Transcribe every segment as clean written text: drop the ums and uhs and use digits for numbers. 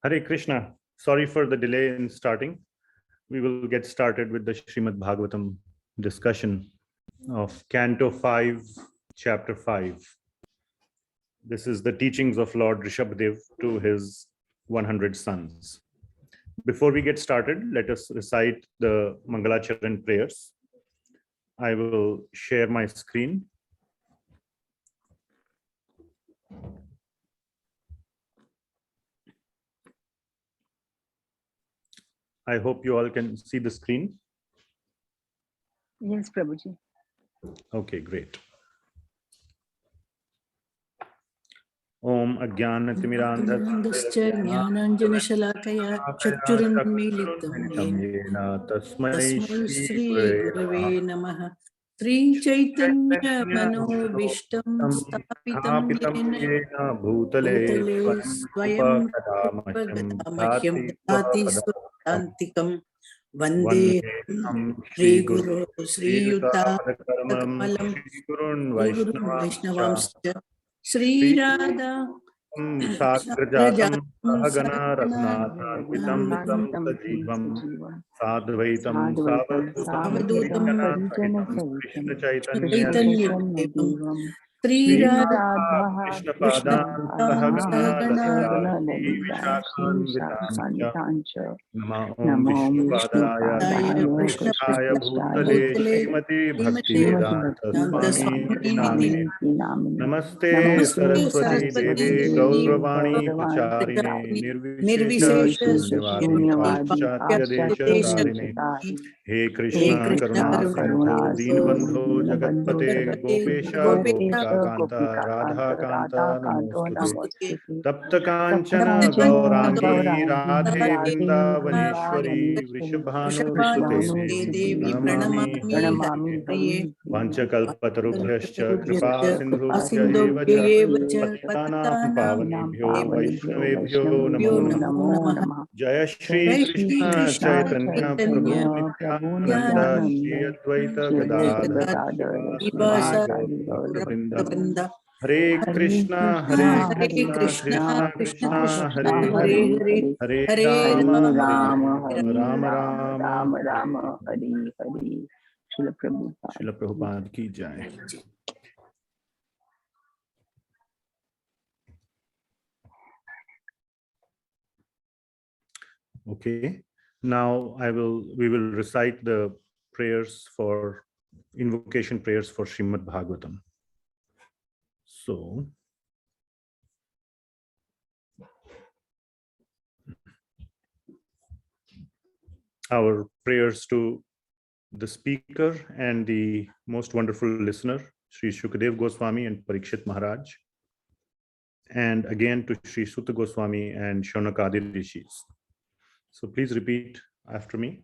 Hare Krishna. Sorry for the delay in starting. We will get started with the Srimad Bhagavatam discussion of Canto 5, Chapter 5. This is the teachings of Lord Rishabhadeva to his 100 sons. Before we get started, let us recite the Mangalacharan prayers. I will share my screen. I hope you all can see the screen. Yes, Prabhuji. Okay, great. Om Ajnanatimirandhascha jnananjanashalakaya chakshurunmilitam yena tasmai Shri Gurave Namaha. Sri Chaitanya Manobishtam Stapitam Yena Bhutale Swayam Gadamahyam Dati Swatantikam Vande Sri Guru Sri Yuta Kamalam Sri Guru Vaishnavamscha Sri Radha Sagrajatam Sahagana Rathnathanvitam Tam Sajivam Sadvaitam Savadutam Krishna Chaitanya Chaitanya Devam Sri Sri Radha Krishna Krishna Padan Sahagana Sahagana Lalita Vishakhanvitamcha Nama Om Namo Vishnu Padaya Vishnu Krishna Padaya Bhutale Srimati Bhakti Vedanta Swami Namine Namaste Saraswati Devi Gauravani Pracharine Nirvishesha Shunyavadi Paschatya Deshatarine He Krishna Karuna Sindhu Dinabandhu Jagatpate Gopesha Gopika Kanta Radha Kanta Namostute Tapta Kanchana Gaurangi Radhe Vrindavaneshwari Vrishabhanusute Devi Pranamami Hariye Vanchakalpatarubhyascha Kripa Sindhubhya eva cha Pattanam Pavanebhyo Vaishnavebhyo Namo Namah Jaya Shri Krishna Chaitanya Prabhu Nityananda Shri Advaita Gadadhar Sivasadi Gaura Hare Krishna Krishna Krishna Hare Hare Hare Rama Rama Rama Hari Hari. Srila Prabhupada ki jai. Okay, now we will recite the prayers for invocation prayers for Srimad Bhagavatam. So our prayers to the speaker and the most wonderful listener, Sri Shukadeva Goswami and Parikshit Maharaj, and again to Sri Sutta Goswami and Shaunakadi Rishis. So please repeat after me.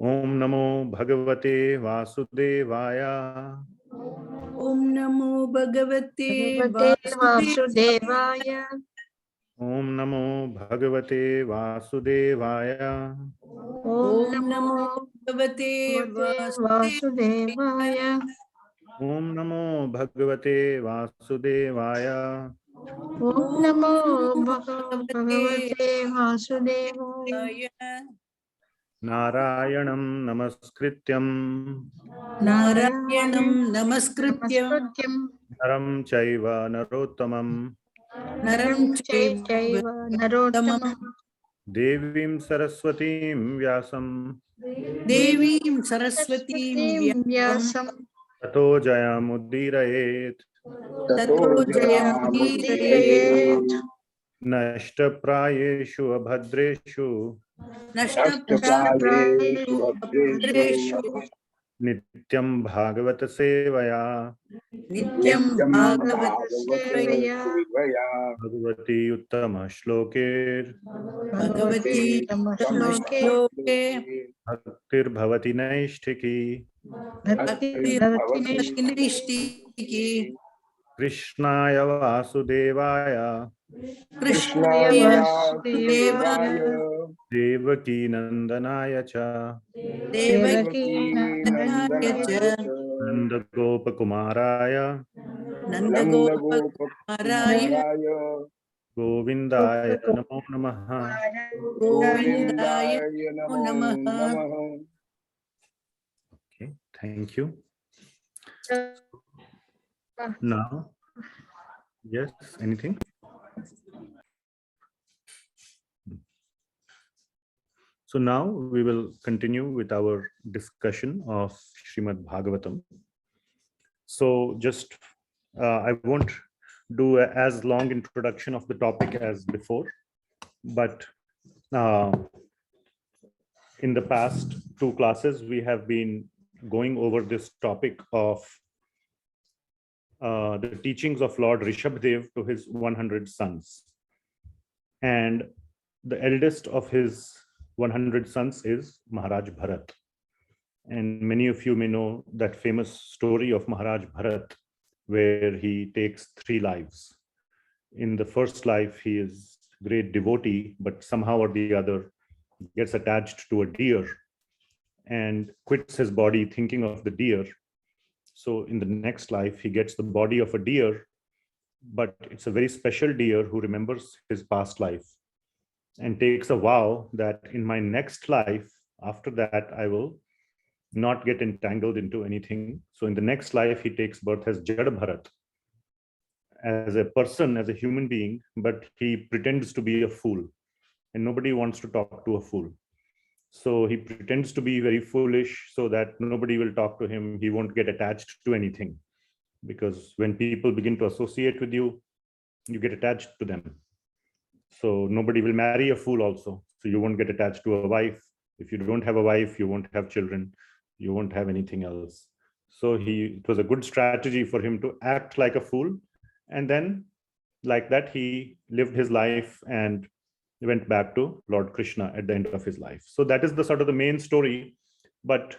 Om Namo Bhagavate Vasudevaya. Om Namo Bhagavate Vasudevaya. Om Namo Bhagavate Vasudevaya. Om Namo Bhagavate Vasudevaya. Om Namo Bhagavate Vasudevaya. Om Namo Bhagavate Vasudevaya. Narayanam Namaskrityam. Narayanam Namaskrityam Naram Chaiva Narottamam. Naram Chaiva Narottamam. Devim Saraswatim Vyasam. Devim Saraswatim Vyasam Tato Jayamuddirayet. Tato Jayamudhirayet Nashtaprayeshu Abhadreshu. Nashtaprayeshu Abhadreshu Nityam Bhagavata Sevaya. Nityam Bhagavata Sevaya. Bhagavati Uttama Shlokir. Bhagavati Tamashloke Bhaktir Bhavati Naishtiki. Bhakti Nishtiki Krishnaya Vasudevaya. Krishnaya Vasudevaya Devaki Nandanaya Cha. Devaki Nandanaya Cha Nanda Gopa Kumaraya. Nanda Gopa Kumaraya Govindaya Namo Namaha. Govindaya Namo Namaha. Okay, thank you. Now, yes, anything? So now we will continue with our discussion of Srimad Bhagavatam. So just, I won't do as long introduction of the topic as before, but in the past two classes, we have been going over this topic of the teachings of Lord Rishabhadeva to his 100 sons. And the eldest of his 100 sons is Maharaj Bharat. And many of you may know that famous story of Maharaj Bharat, where he takes 3 lives. In the first life, he is great devotee, but somehow or the other gets attached to a deer and quits his body thinking of the deer. So in the next life, he gets the body of a deer, but it's a very special deer who remembers his past life and takes a vow that in my next life, after that, I will not get entangled into anything. So in the next life, he takes birth as Jada Bharat, as a person, as a human being, but he pretends to be a fool, and nobody wants to talk to a fool. So he pretends to be very foolish so that nobody will talk to him. He won't get attached to anything, because when people begin to associate with you, you get attached to them. So nobody will marry a fool also. So you won't get attached to a wife. If you don't have a wife, you won't have children. You won't have anything else. So it was a good strategy for him to act like a fool. And then like that, he lived his life and went back to Lord Krishna at the end of his life. So that is the sort of the main story. But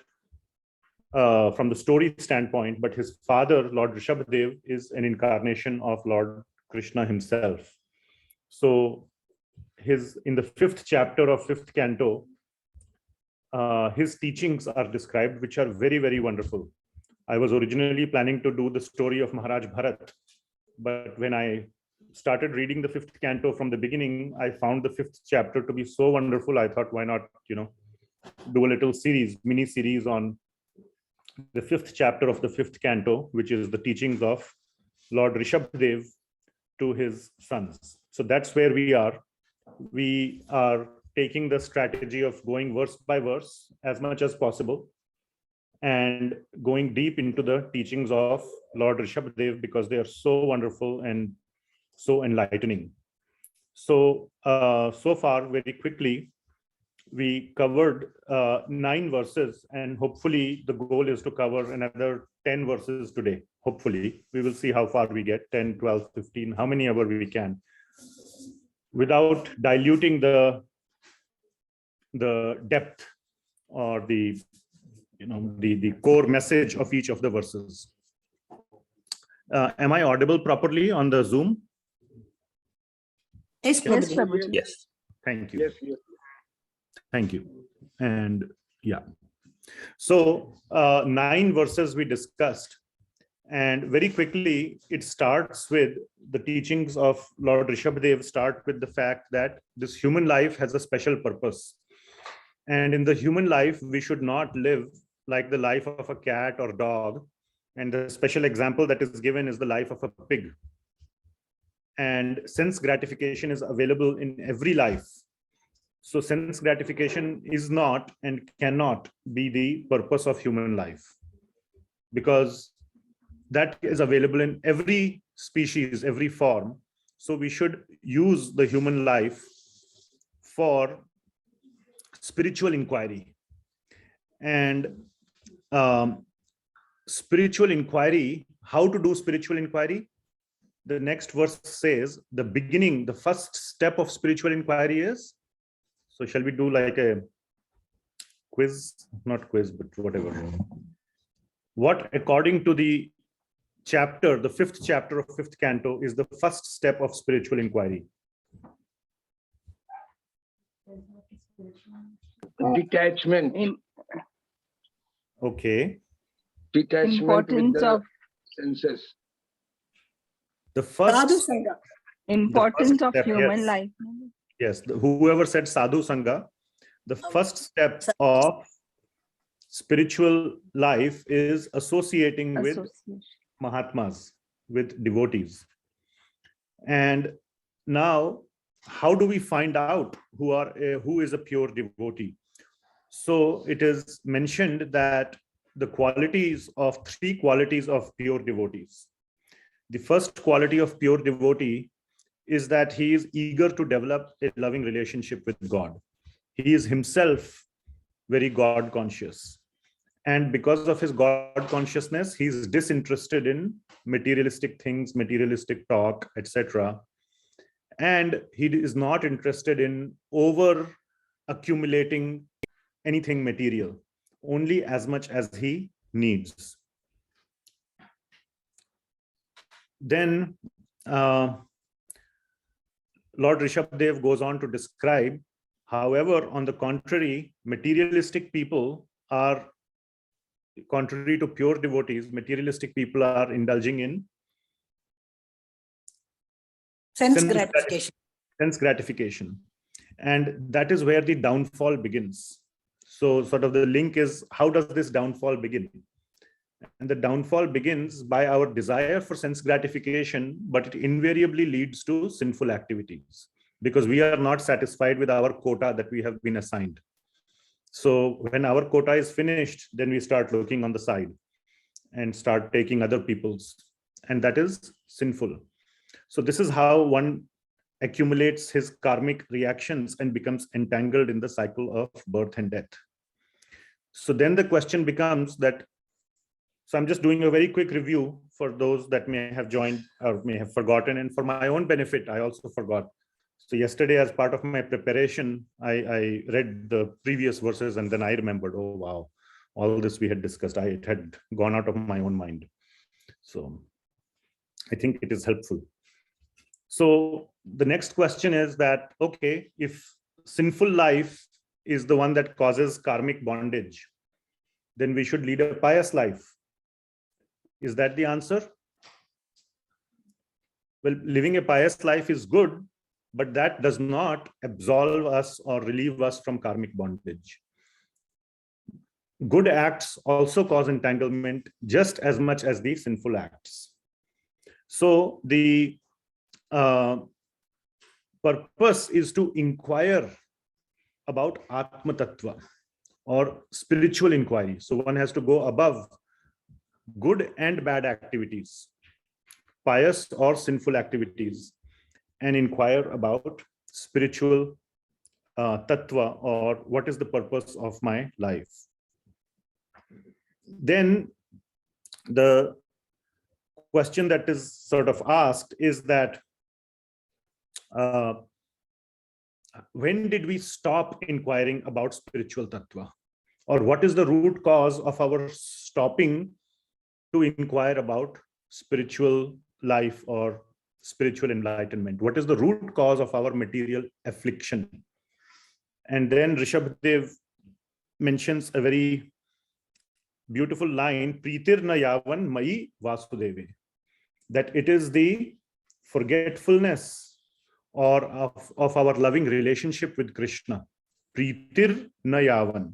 from the story standpoint, but his father, Lord Rishabhadeva, is an incarnation of Lord Krishna himself. So in the 5th chapter of 5th canto, his teachings are described, which are very, very wonderful. I was originally planning to do the story of Maharaj Bharat, but when I started reading the 5th canto from the beginning, I found the 5th chapter to be so wonderful. I thought, why not, do a little mini series on the 5th chapter of the 5th canto, which is the teachings of Lord Rishabhadeva to his sons. So that's where we are. We are taking the strategy of going verse by verse as much as possible and going deep into the teachings of Lord Rishabhadeva, because they are so wonderful and so enlightening. So, so far, very quickly, we covered 9 verses, and hopefully the goal is to cover another 10 verses today. Hopefully, we will see how far we get, 10, 12, 15, how many ever we can, without diluting the depth or the core message of each of the verses. Am I audible properly on the Zoom? Yes, Prabhuji. Yes. Thank you. Yes, yes. Thank you. And yeah, so 9 verses we discussed, and very quickly it starts with the teachings of Lord Rishabhadeva start with the fact that this human life has a special purpose, and in the human life we should not live like the life of a cat or dog. And the special example that is given is the life of a pig. And sense gratification is available in every life. So sense gratification is not and cannot be the purpose of human life, because that is available in every species, every form. So we should use the human life for spiritual inquiry. And spiritual inquiry, how to do spiritual inquiry? The next verse says the first step of spiritual inquiry is, so shall we do like a quiz? Not quiz, but whatever. What, according to the chapter, the 5th chapter of 5th canto, is the first step of spiritual inquiry? Detachment. Okay. Detachment with Importance the of senses. The first, Importance of step, human yes. life. Yes, whoever said sadhu sangha, the first step of spiritual life is associating with Association. Mahatmas, with devotees. And now, how do we find out who is a pure devotee? So it is mentioned that the qualities of 3 qualities of pure devotees. The first quality of pure devotee is that he is eager to develop a loving relationship with God. He is himself very God conscious. And because of his God consciousness, he is disinterested in materialistic things, materialistic talk, etc. And he is not interested in over accumulating anything material, only as much as he needs. Then Lord Rishabhadeva goes on to describe, however, on the contrary, materialistic people are, contrary to pure devotees, materialistic people are indulging in sense gratification. Sense gratification. And that is where the downfall begins. So sort of the link is, how does this downfall begin? And the downfall begins by our desire for sense gratification, but it invariably leads to sinful activities because we are not satisfied with our quota that we have been assigned. So when our quota is finished, then we start looking on the side and start taking other people's, and that is sinful. So this is how one accumulates his karmic reactions and becomes entangled in the cycle of birth and death. So then the question becomes that, so I'm just doing a very quick review for those that may have joined or may have forgotten, and for my own benefit, I also forgot. So yesterday, as part of my preparation, I read the previous verses and then I remembered, oh, wow, all this we had discussed, it had gone out of my own mind. So I think it is helpful. So the next question is that, okay, if sinful life is the one that causes karmic bondage, then we should lead a pious life. Is that the answer? Well, living a pious life is good, but that does not absolve us or relieve us from karmic bondage. Good acts also cause entanglement just as much as the sinful acts. So the purpose is to inquire about Atma Tattva or spiritual inquiry. So one has to go above good and bad activities, pious or sinful activities, and inquire about spiritual tattva, or what is the purpose of my life. Then the question that is sort of asked is that when did we stop inquiring about spiritual tattva, or what is the root cause of our stopping to inquire about spiritual life or spiritual enlightenment? What is the root cause of our material affliction? And then Rishabhadev mentions a very beautiful line, Pritir na yavan mai vasudeve, that it is the forgetfulness or of our loving relationship with Krishna. Pritir na yavan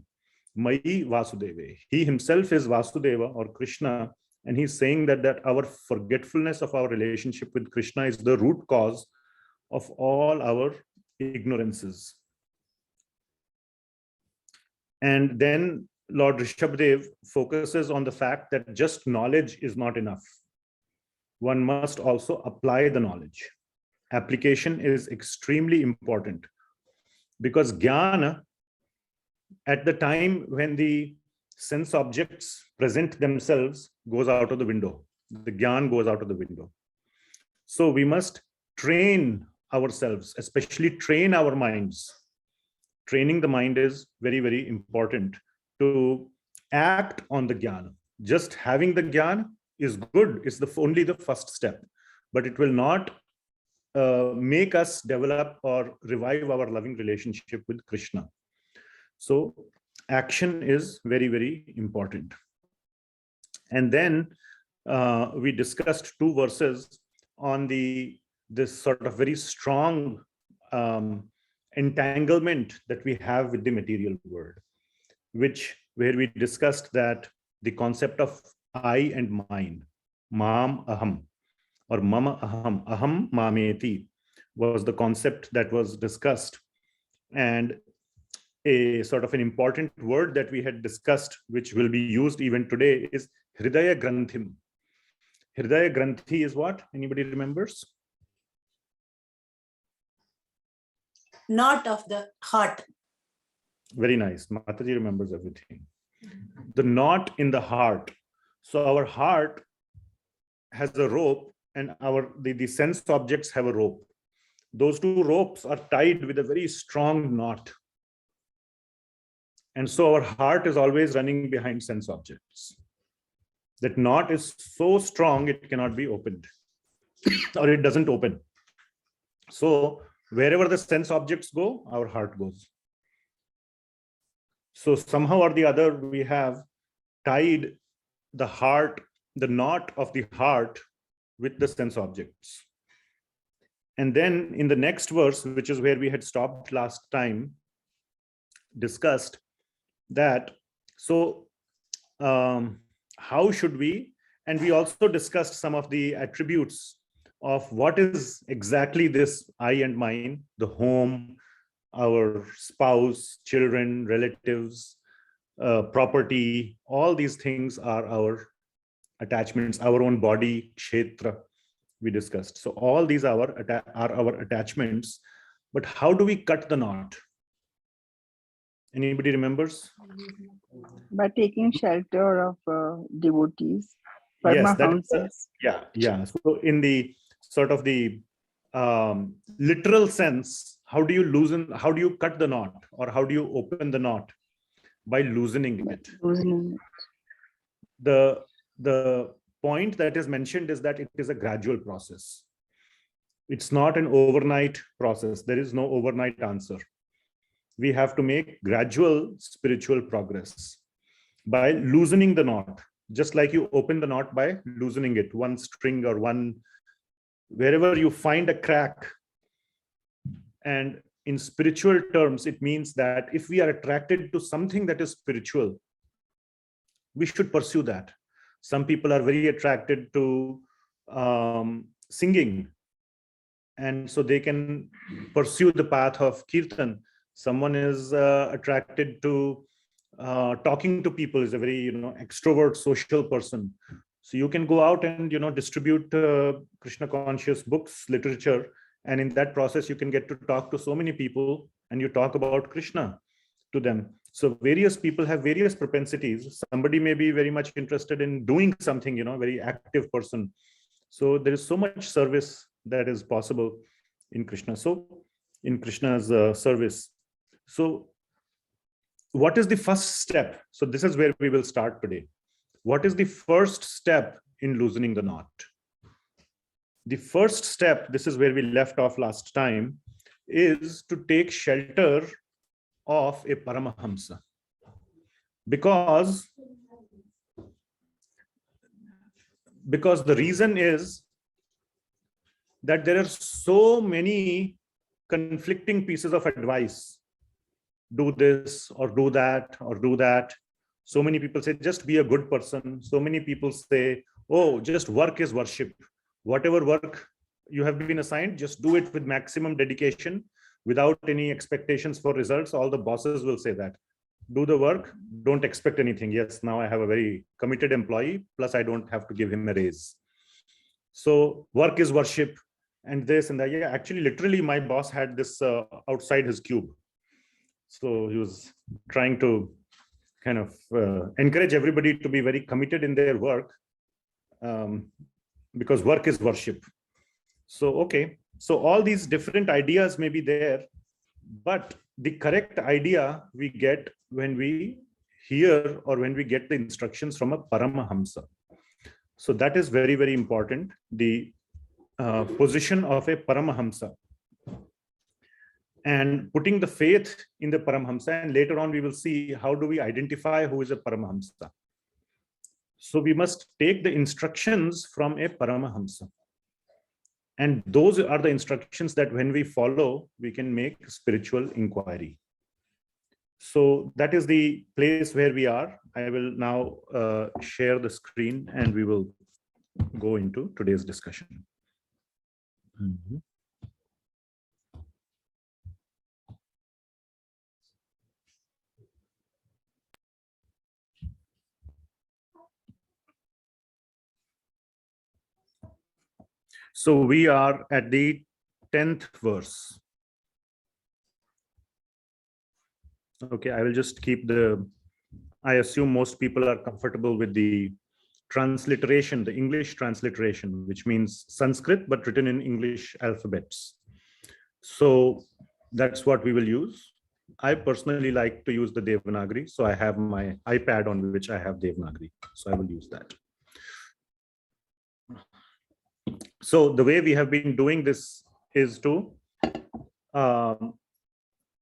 mai vasudeve. He himself is Vasudeva or Krishna, and he's saying that our forgetfulness of our relationship with Krishna is the root cause of all our ignorances. And then Lord Rishabhadev focuses on the fact that just knowledge is not enough. One must also apply the knowledge. Application is extremely important, because jnana, at the time when the sense objects present themselves, goes out of the window. The jnana goes out of the window. So we must train ourselves, especially train our minds. Training the mind is very, very important to act on the jnana. Just having the jnana is good. It's only the first step, but it will not make us develop or revive our loving relationship with Krishna. So action is very, very important. And then we discussed 2 verses on the this sort of very strong entanglement that we have with the material world, where we discussed that the concept of I and mine, mam aham, or mama aham mameti, was the concept that was discussed. And a sort of an important word that we had discussed, which will be used even today, is hridaya granthim. Hridaya granthi is what? Anybody remembers? Knot of the heart. Very nice. Mataji remembers everything. The knot in the heart. So our heart has a rope, and the sense objects have a rope. Those two ropes are tied with a very strong knot. And so our heart is always running behind sense objects. That knot is so strong, it cannot be opened, or it doesn't open. So wherever the sense objects go, our heart goes. So somehow or the other, we have tied the heart, the knot of the heart, with the sense objects. And then in the next verse, which is where we had stopped last time, discussed that, so how should we, and we also discussed some of the attributes of what is exactly this I and mine, the home, our spouse, children, relatives, property, all these things are our attachments, our own body, kshetra, we discussed. So all these are our attachments, but how do we cut the knot? Anybody remembers? By taking shelter of devotees, Yes, paramhamsas. yeah. So in the sort of the literal sense, how do you cut the knot, or how do you open the knot? By loosening it. Loosening it. The point that is mentioned is that it is a gradual process. It's not an overnight process. There is no overnight answer. We have to make gradual spiritual progress by loosening the knot, just like you open the knot by loosening it, one string or wherever you find a crack. And in spiritual terms, it means that if we are attracted to something that is spiritual, we should pursue that. Some people are very attracted to singing, and so they can pursue the path of kirtan. Someone is attracted to talking to people, is a very extrovert, social person. So you can go out and distribute Krishna conscious books, literature, and in that process you can get to talk to so many people, and you talk about Krishna to them. So various people have various propensities. Somebody may be very much interested in doing something, very active person. So there is so much service that is possible in Krishna. So in Krishna's service. So what is the first step? So this is where we will start today. What is the first step in loosening the knot? The first step, this is where we left off last time, is to take shelter of a paramhamsa. Because the reason is that there are so many conflicting pieces of advice. Do this or do that or do that. So many people say, just be a good person. So many people say, oh, just work is worship. Whatever work you have been assigned, just do it with maximum dedication without any expectations for results. All the bosses will say that. Do the work, don't expect anything. Yes, now I have a very committed employee, plus I don't have to give him a raise. So work is worship, and this and that. Yeah, actually, literally, my boss had this outside his cube. So he was trying to kind of encourage everybody to be very committed in their work, because work is worship. So, okay. So all these different ideas may be there, but the correct idea we get when we hear or when we get the instructions from a paramhamsa. So that is very, very important. The position of a paramhamsa. And putting the faith in the paramhamsa, and later on we will see how do we identify who is a paramhamsa. So we must take the instructions from a paramhamsa. And those are the instructions that when we follow, we can make spiritual inquiry. So that is the place where we are. I will now share the screen and we will go into today's discussion. Mhm. So we are at the 10th verse. Okay, I will just keep I assume most people are comfortable with the transliteration, the English transliteration, which means Sanskrit, but written in English alphabets. So that's what we will use. I personally like to use the Devanagari. So I have my iPad on which I have Devanagari. So I will use that. So the way we have been doing this is to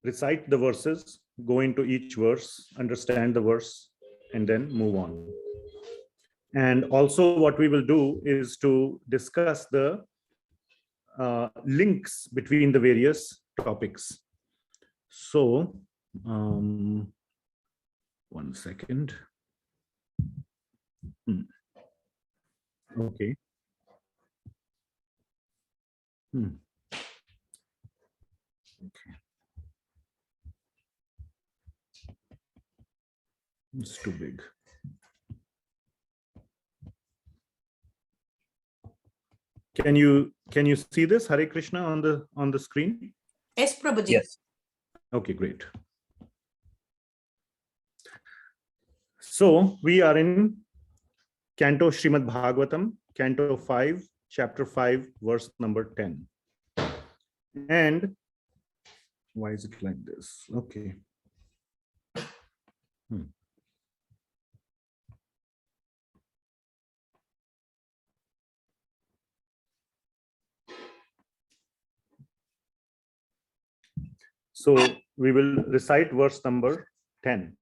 recite the verses, go into each verse, understand the verse, and then move on. And also what we will do is to discuss the links between the various topics. So, one second. Okay. Okay. It's too big. Can you see this, Hare Krishna, on the screen? Yes, Prabhuji. Yes. Okay, great. So we are in Canto Srimad Bhagavatam, Canto 5, Chapter 5, verse number 10. And why is it like this? Okay. So we will recite verse number 10.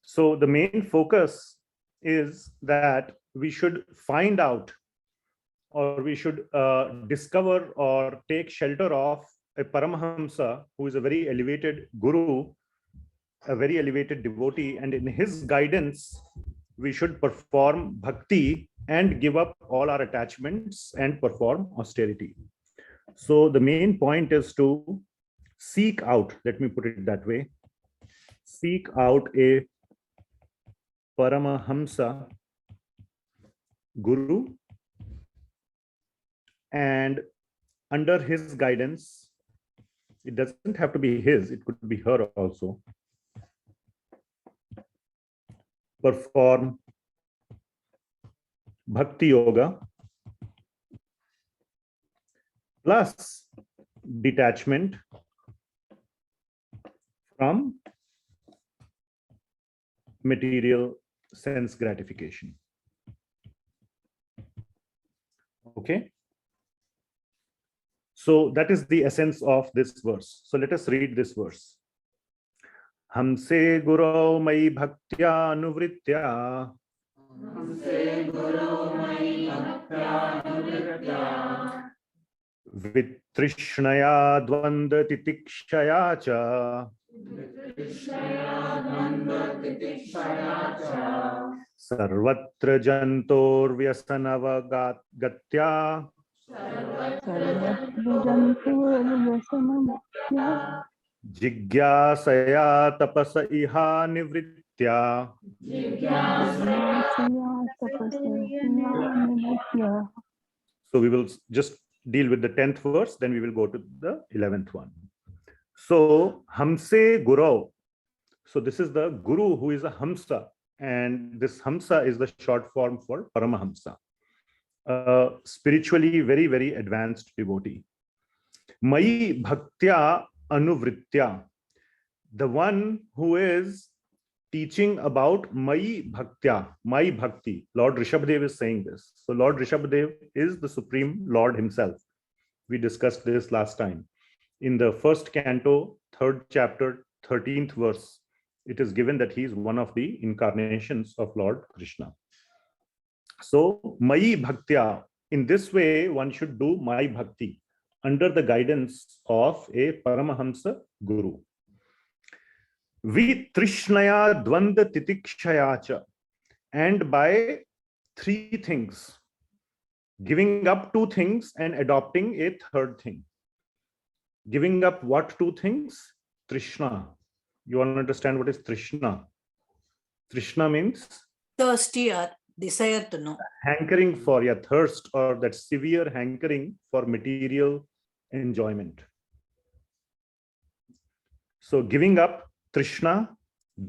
So the main focus is that we should find out, or we should discover or take shelter of a paramhamsa who is a very elevated guru, a very elevated devotee, and in his guidance we should perform bhakti and give up all our attachments and perform austerity. So the main point is to seek out, let me put it that way, seek out a paramhamsa guru, and under his guidance, it doesn't have to be his, it could be her also, perform bhakti yoga plus detachment from material sense gratification. Okay. So that is the essence of this verse. So let us read this verse. Hamse guru mai bhaktya anuvritya vitrishnaya dvanda titikshaya cha sarvatra jantor vyasanavagatya jigyasaya tapasa iha nivritya. So we will just deal with the 10th verse, then we will go to the 11th one. So Hamse Guru. So this is the Guru who is a Hamsa, and this Hamsa is the short form for Paramahamsa. Spiritually very, very advanced devotee. Mai Bhaktya Anuvritya. The one who is teaching about Mai Bhaktya, Mai Bhakti. Lord Rishabhadeva is saying this. So Lord Rishabhadeva is the Supreme Lord himself. We discussed this last time. In the first canto, 3rd chapter, 13th verse, it is given that he is one of the incarnations of Lord Krishna. So Mai Bhaktya, in this way, one should do my bhakti under the guidance of a paramhamsa guru. Vi trishnaya dvanda titikshaya, and by three things, giving up two things and adopting a third thing. Giving up what two things? Trishna. You want to understand what is Trishna? Trishna means thirsty or desire to know. Hankering for, yeah, thirst, or that severe hankering for material enjoyment. So giving up Trishna,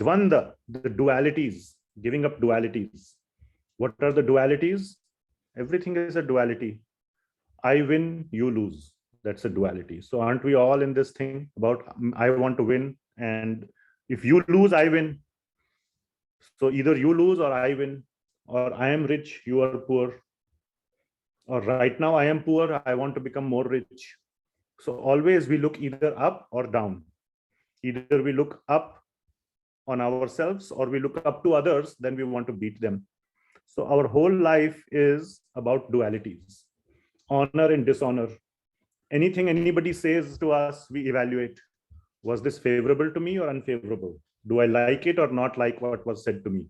Dvanda, the dualities, giving up dualities. What are the dualities? Everything is a duality. I win, you lose. That's a duality. So aren't we all in this thing about I want to win, and if you lose, I win. So either you lose or I win, or I am rich, you are poor, or right now I am poor, I want to become more rich. So always we look either up or down. Either we look up on ourselves or we look up to others, then we want to beat them. So our whole life is about dualities, honor and dishonor. Anything anybody says to us, we evaluate. Was this favorable to me or unfavorable? Do I like it or not like what was said to me?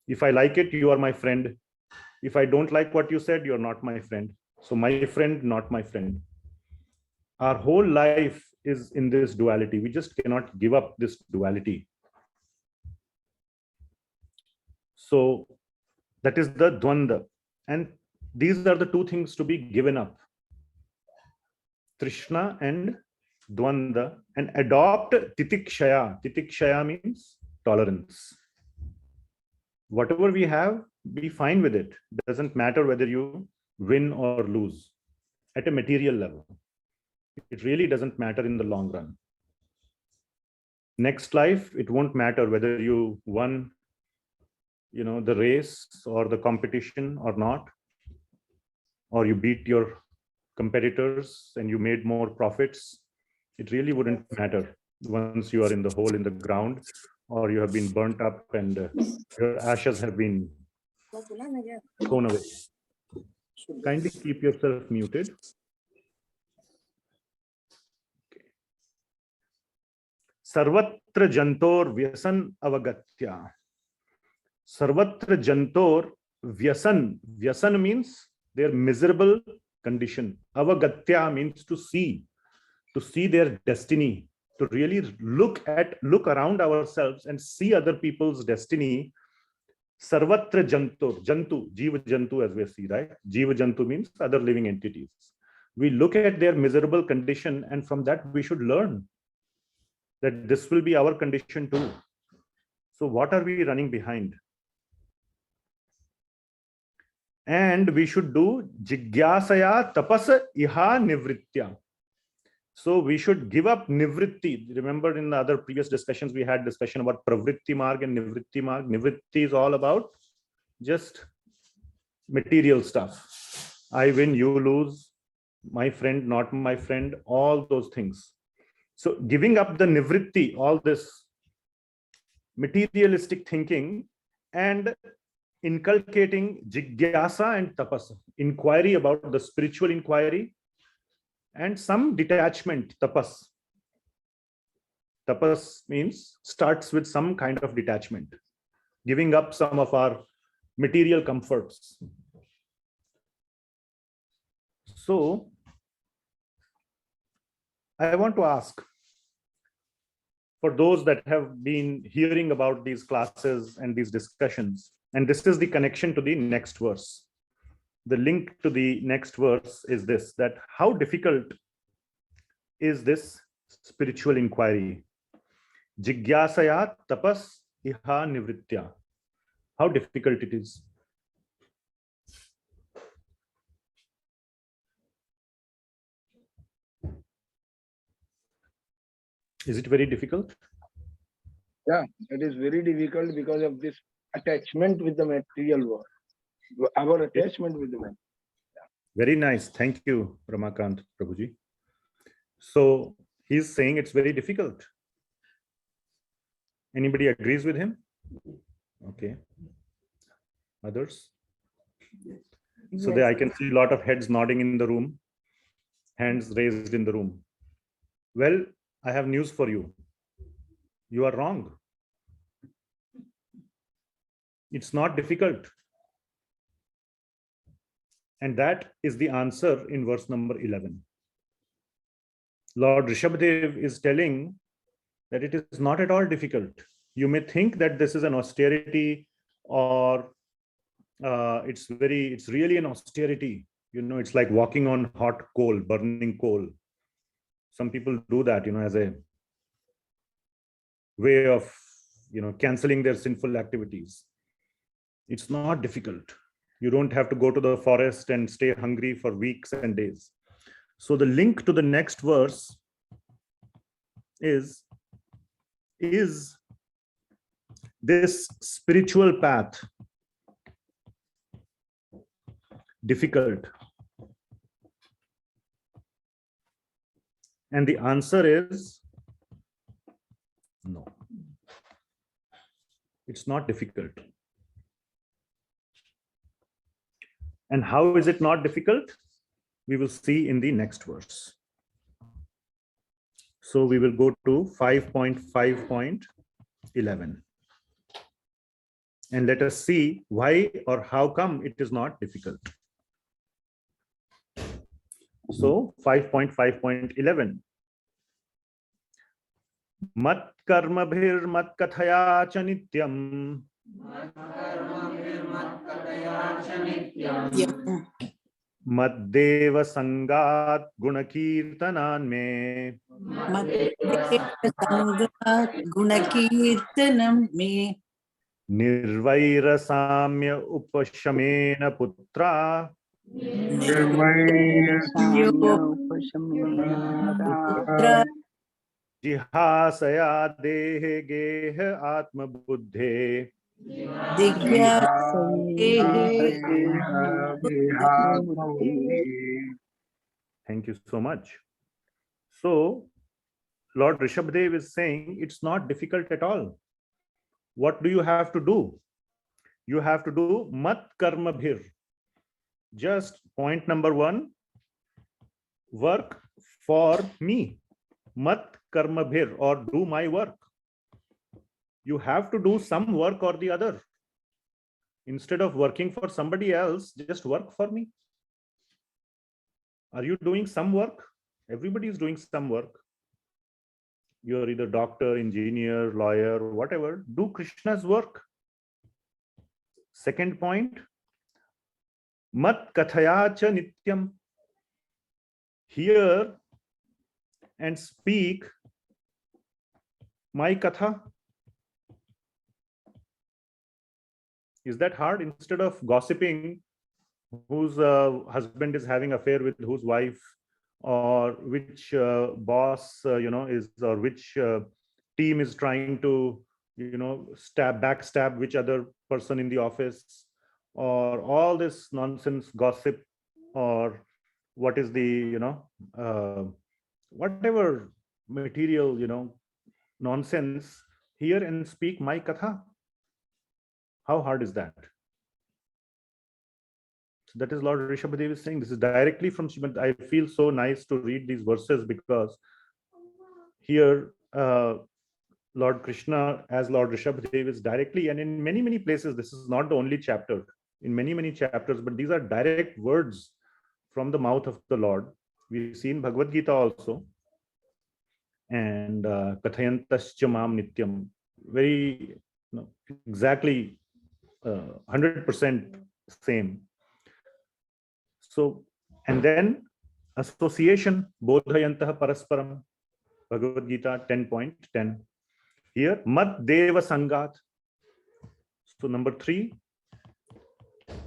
If I like it, you are my friend. If I don't like what you said, you're not my friend. So my friend, not my friend. Our whole life is in this duality. We just cannot give up this duality. So that is the dvanda. And these are the two things to be given up. Trishna and dvanda, and adopt titikshaya. Titikshaya means tolerance. Whatever we have, be fine with it. Doesn't matter whether you win or lose at a material level. It really doesn't matter in the long run. Next life, it won't matter whether you won, the race or the competition or not, or you beat your competitors and you made more profits. It really wouldn't matter once you are in the hole in the ground, or you have been burnt up and your ashes have been thrown away. Kindly keep yourself muted. Sarvatra jantor vyasan avagatya. Sarvatra jantor vyasan. Vyasan means their miserable condition. Avagatya means to see their destiny, to really look around ourselves and see other people's destiny. Sarvatra jantor, jantu, jiva jantu, as we see, right? Jiva jantu means other living entities. We look at their miserable condition, and from that we should learn that this will be our condition too. So what are we running behind? And we should do jigyasaya tapas iha nivritya. So we should give up nivritti. Remember in the other previous discussions, we had discussion about pravritti marg and nivritti marg. Nivritti is all about just material stuff. I win, you lose, my friend, not my friend, all those things. So giving up the nivritti, all this materialistic thinking, and inculcating jigyasa and tapasa, inquiry about the spiritual inquiry, and some detachment, tapas. Tapas means starts with some kind of detachment, giving up some of our material comforts. So I want to ask, for those that have been hearing about these classes and these discussions, and this is the connection to the next verse. The link to the next verse is this, that how difficult is this spiritual inquiry? Jigyasaya tapas iha nivritya. How difficult it is. Is it very difficult? Yeah, it is very difficult because of this attachment with the material world. Our attachment with the material. Very nice. Thank you, Ramakant Prabhuji. So he's saying it's very difficult. Anybody agrees with him? Okay. Others? So there I can see a lot of heads nodding in the room, hands raised in the room. Well, I have news for you. You are wrong. It's not difficult. And that is the answer in verse number 11. Lord Rishabhadeva is telling that it is not at all difficult. You may think that this is an austerity, or it's really an austerity. You know, it's like walking on hot coal, burning coal. Some people do that, you know, as a way of, you know, canceling their sinful activities. It's not difficult. You don't have to go to the forest and stay hungry for weeks and days. So the link to the next verse is this spiritual path difficult? And the answer is no. It's not difficult. And how is it not difficult? We will see in the next verse. So we will go to 5.5.11. And let us see why or how come it is not difficult. So 5.5.11. Mat karma bhir mat kathaya cha nityam. Maddeva sangat gunakirtanan me. Gunakirtanam me. Nirvaira samya upashamena putra. Jihasaya dehe gehe atma buddhe. Thank you so much. So, Lord Rishabhadeva is saying it's not difficult at all. What do you have to do? You have to do mat karma bhir. Just point number 1, work for me. Mat karma bhir, or do my work. You have to do some work or the other. Instead of working for somebody else, just work for me. Are you doing some work? Everybody is doing some work. You're either doctor, engineer, lawyer, whatever. Do Krishna's work. Second point, mat kathaya cha nityam. Hear and speak my katha. Is that hard? Instead of gossiping whose husband is having affair with whose wife, or which boss is, or which team is trying to backstab which other person in the office, or all this nonsense gossip, or what is the whatever material nonsense, hear and speak my katha. How hard is that? So that is Lord Rishabhadeva is saying. This is directly from Srimad. I feel so nice to read these verses because here Lord Krishna as Lord Rishabhadeva is directly, and in many, many places, this is not the only chapter, in many, many chapters, but these are direct words from the mouth of the Lord. We see in Bhagavad Gita also. And Kathayantascha mam nityam, very exactly 100% same. So, and then association, bodhayantah parasparam, Bhagavad Gita 10.10. Here, mad deva sangat. So number 3,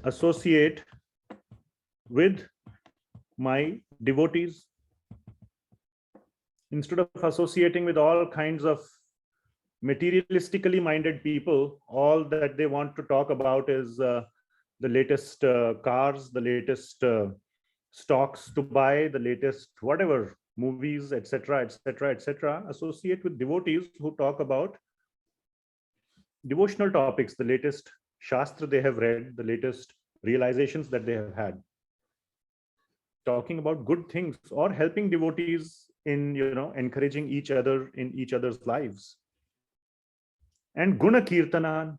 associate with my devotees. Instead of associating with all kinds of materialistically minded people, all that they want to talk about is the latest cars, the latest stocks to buy, the latest whatever, movies, etc., etc., etc. Associate with devotees who talk about devotional topics, the latest shastra they have read, the latest realizations that they have had. talking about good things or helping devotees in, encouraging each other in each other's lives. And guna kirtanan,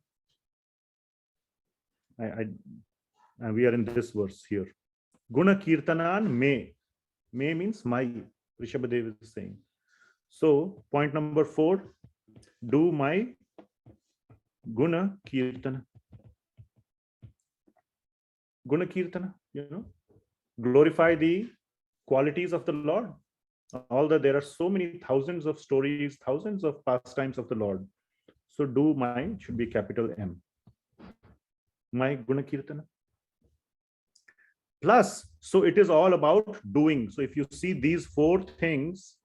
we are in this verse here. Guna kirtanan me means my. Rishabhadeva is saying. So point number 4, do my guna kirtana. Guna kirtana, glorify the qualities of the Lord. Although there are so many thousands of stories, thousands of pastimes of the Lord. So do my should be capital M. My guna kirtana. Plus, so it is all about doing. So if you see, these 4 things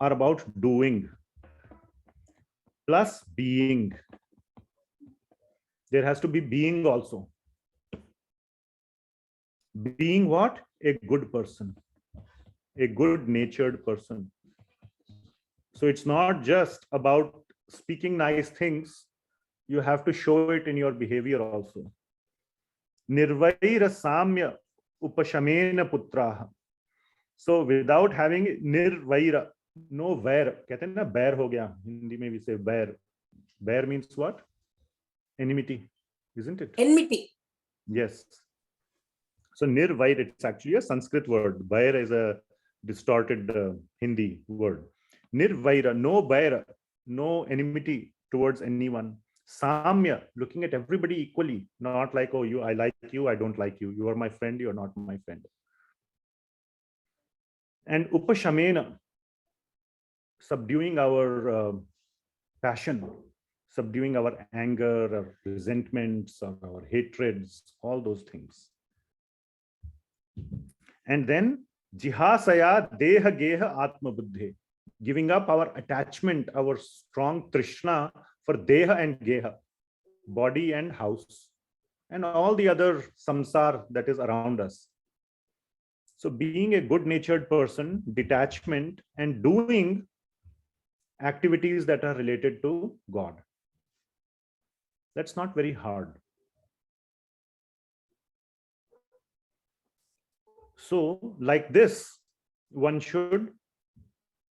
are about doing. Plus being. There has to be being also. Being what? A good person. A good-natured person. So it's not just about speaking nice things. You have to show it in your behavior also. Nirvaira samya upashamena putraha. So without having nirvaira, no vair. कहते हैं ना बैर हो गया. Hindi में we say बैर. बैर means what? Enmity, isn't it? Enmity. Yes. So nirvair, it's actually a Sanskrit word. Vair is a distorted Hindi word. Nirvaira, no vair, no enmity towards anyone. Samya, looking at everybody equally, not like, oh, I like you, I don't like you. You are my friend, you are not my friend. And upashamena, subduing our passion, subduing our anger, our resentments, or our hatreds, all those things. And then jihasaya deha geha atma buddhe, giving up our attachment, our strong trishna for deha and geha, body and house, and all the other samsar that is around us. So being a good-natured person, detachment, and doing activities that are related to God. That's not very hard. So like this, one should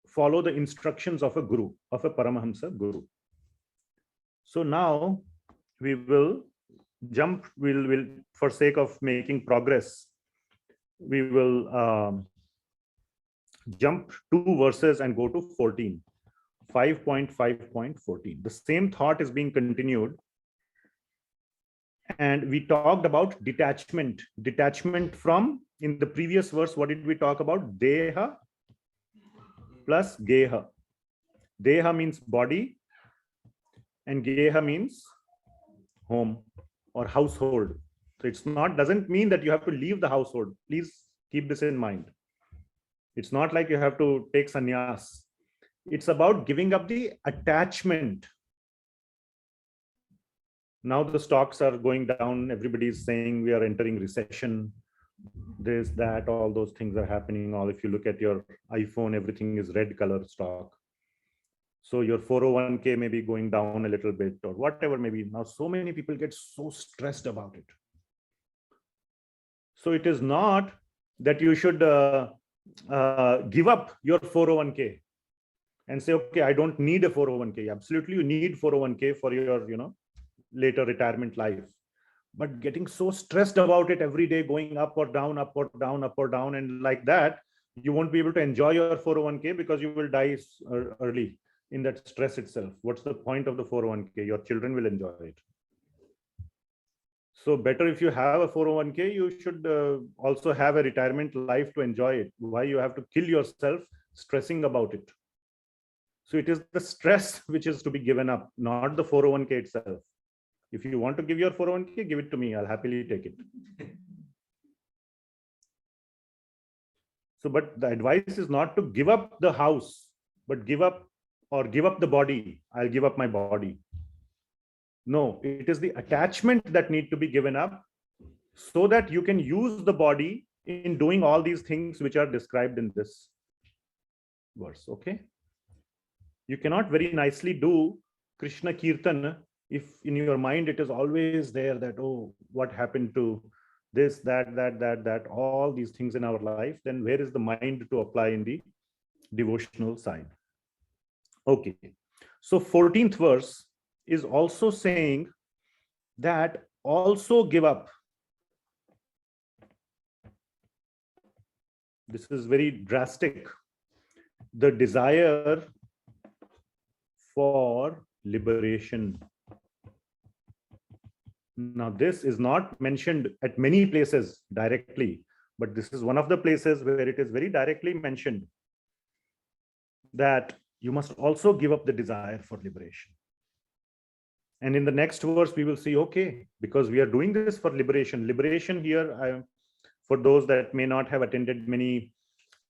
follow the instructions of a guru, of a paramhamsa guru. So now we will jump, we'll for sake of making progress, we will jump 2 verses and go to 14, 5.5.14. The same thought is being continued. And we talked about detachment. Detachment from, in the previous verse, what did we talk about? Deha plus geha. Deha means body and geha means home or household. So it's not, doesn't mean that you have to leave the household. Please keep this in mind. It's not like you have to take sannyas. It's about giving up the attachment. Now the stocks are going down. Everybody's saying we are entering recession. This, that, all those things are happening. All, if you look at your iPhone, everything is red color stock. So your 401k may be going down a little bit or whatever maybe. Now so many people get so stressed about it. So it is not that you should give up your 401k and say, okay, I don't need a 401k. Absolutely, you need 401k for your, later retirement life. But getting so stressed about it every day, going up or down, up or down, up or down, and like that, you won't be able to enjoy your 401k because you will die early in that stress itself. What's the point of the 401k? Your children will enjoy it. So better if you have a 401k, you should also have a retirement life to enjoy it. Why you have to kill yourself stressing about it? So it is the stress which is to be given up, not the 401k itself. If you want to give your 401k, give it to me. I'll happily take it. So, but the advice is not to give up the house, but give up the body. I'll give up my body. No, it is the attachment that need to be given up so that you can use the body in doing all these things which are described in this verse. Okay. You cannot very nicely do Krishna Kirtan if in your mind it is always there that, oh, what happened to this, that, all these things in our life, then where is the mind to apply in the devotional side? Okay, so 14th verse is also saying that also give up. This is very drastic. The desire for liberation. Now, this is not mentioned at many places directly, but this is one of the places where it is very directly mentioned that you must also give up the desire for liberation. And in the next verse, we will see, okay, because we are doing this for liberation. Liberation here, for those that may not have attended many,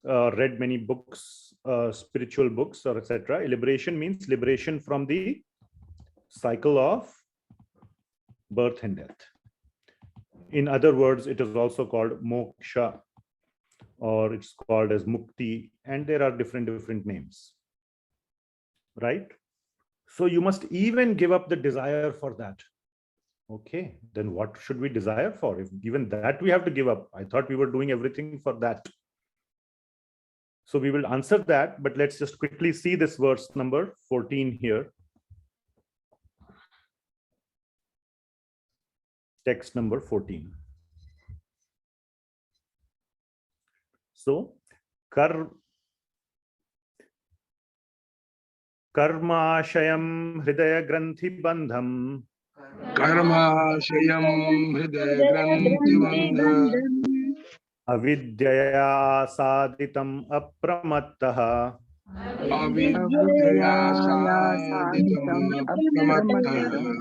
read many books, spiritual books or etc. Liberation means liberation from the cycle of birth and death. In other words, it is also called moksha, or it's called as mukti, and there are different names, right? So you must even give up the desire for that. Okay, then what should we desire for? If even that we have to give up, I thought we were doing everything for that. So we will answer that, but let's just quickly see this verse number 14 here. Text number 14. So, karmashayam hridaya granthi bandham. Karmashayam hridaya granthi bandham. Avidyaya saditam apramattaha. Avidyaya saditam apramattaha.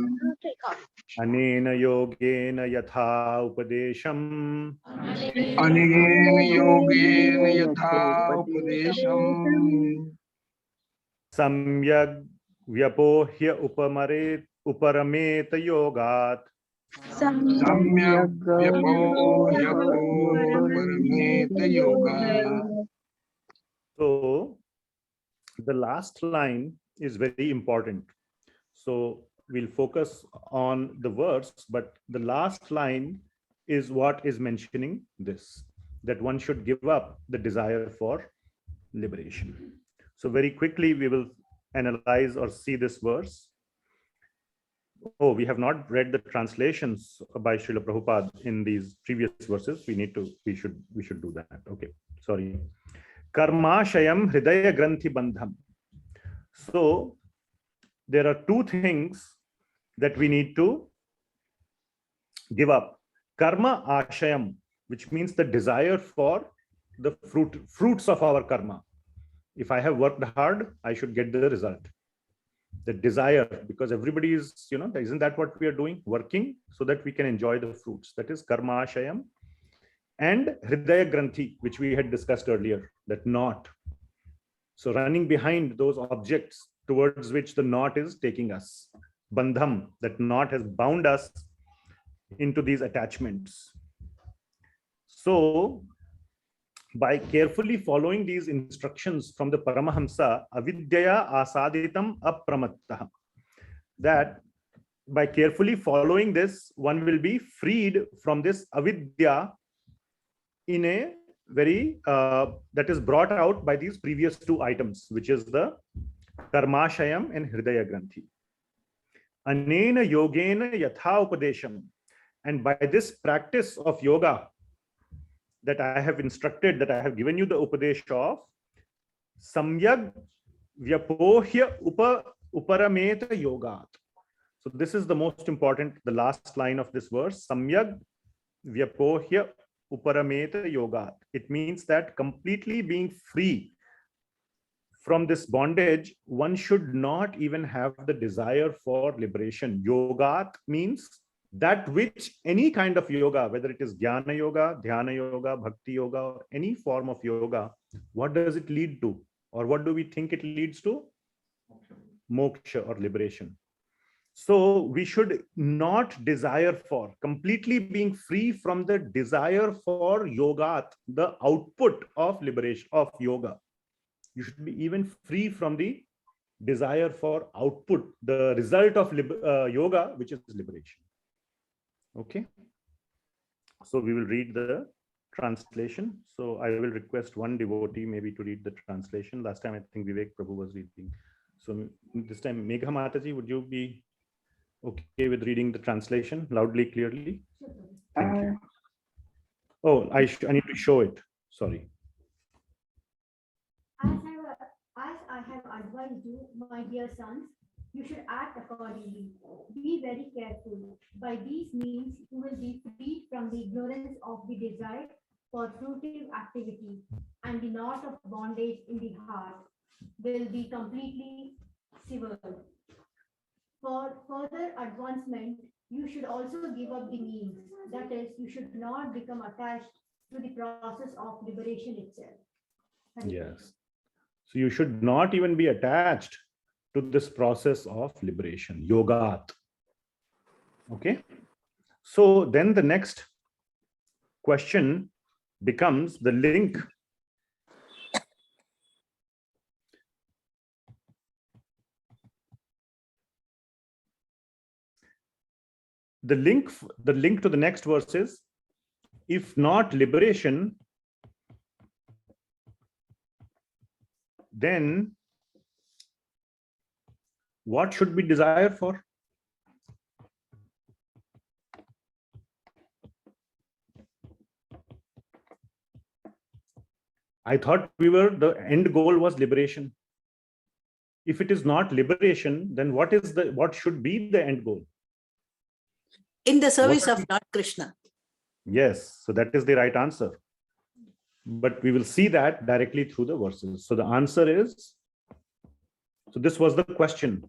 Anena yogena yatha upadesham. Anena yogena yatha upadesham. Samyag vyapohya uparameta yogat. Samyak vyapohya uparameta yogat. So the last line is very important. So we'll focus on the verse, but the last line is what is mentioning this, that one should give up the desire for liberation. So very quickly, we will analyze or see this verse. Oh, we have not read the translations by Srila Prabhupada in these previous verses. We should do that. Okay, sorry. Karmashayam hridaya granthi bandham. So there are two things that we need to give up. Karma ashayam, which means the desire for the fruits of our karma. If I have worked hard, I should get the result. The desire, because everybody is, isn't that what we are doing? Working so that we can enjoy the fruits. That is karma ashayam. And hridaya granthi, which we had discussed earlier, that knot. So running behind those objects towards which the knot is taking us. Bandham, that knot has bound us into these attachments. So by carefully following these instructions from the paramhamsa, avidyaya asaditam apramattah, that by carefully following this, one will be freed from this avidya in a very, that is brought out by these previous two items, which is the karmashayam and hridaya granthi. Anena yogena yatha upadesham. And by this practice of yoga that I have instructed, that I have given you the upadesh of, samyag vyapohya uparameta yogat. So this is the most important, the last line of this verse, samyag vyapohya uparameta yogat. It means that completely being free from this bondage, one should not even have the desire for liberation. Yogat means that which any kind of yoga, whether it is jnana yoga, dhyana yoga, bhakti yoga, or any form of yoga, what does it lead to? Or what do we think it leads to? Moksha or liberation. So we should not desire for, completely being free from the desire for yogat, the output of liberation, of yoga. You should be even free from the desire for output, the result of yoga, which is liberation. Okay. So we will read the translation. So I will request one devotee maybe to read the translation. Last time I think Vivek Prabhu was reading. So this time Megha Mataji, would you be okay with reading the translation loudly, clearly? Thank you. Oh, I need to show it. Sorry. As I have advised you, my dear sons, you should act accordingly. Be very careful. By these means, you will be free from the ignorance of the desire for fruitive activity, and the knot of bondage in the heart will be completely severed. For further advancement, you should also give up the means. That is, you should not become attached to the process of liberation itself. Yes. So you should not even be attached to this process of liberation, yogat. Okay. So then the next question becomes the link. The link to the next verse is, if not liberation, then what should we desire for? I thought the end goal was liberation. If it is not liberation, then what should be the end goal? In the service of Lord Krishna. Yes, so that is the right answer. But we will see that directly through the verses. So the answer is, so this was the question.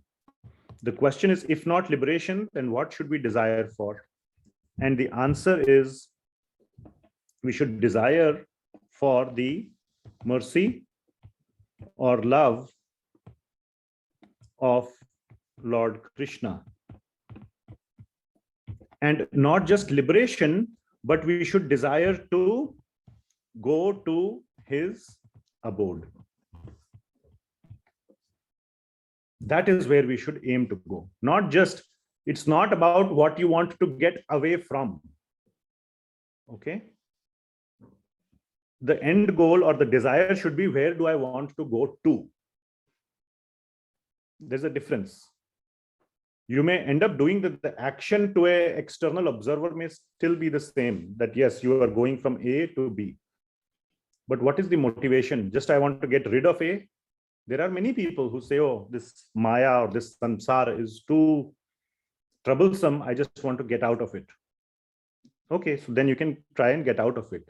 The question is, if not liberation, then what should we desire for? And the answer is, we should desire for the mercy or love of Lord Krishna. And not just liberation, but we should desire to go to his abode. That is where we should aim to go. Not just, it's not about what you want to get away from. Okay. The end goal or the desire should be, where do I want to go to? There's a difference. You may end up doing the action to an external observer may still be the same, that yes, you are going from A to B. But what is the motivation? Just I want to get rid of A. There are many people who say, oh, this Maya or this samsara is too troublesome. I just want to get out of it. Okay, so then you can try and get out of it.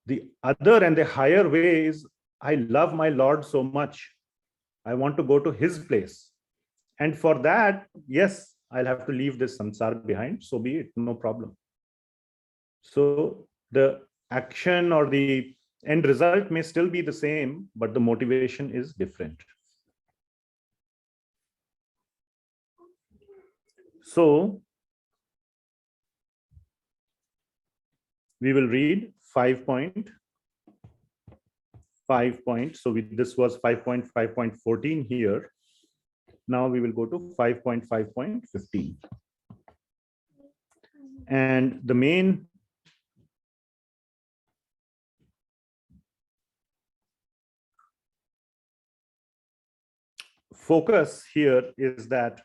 The other and the higher way is, I love my Lord so much. I want to go to his place. And for that, yes, I'll have to leave this samsara behind. So be it, no problem. So the action or the end result may still be the same, but the motivation is different. So we will read 5.5 points. So this was 5.5.14 here. Now we will go to 5.5.15. And the main focus here is that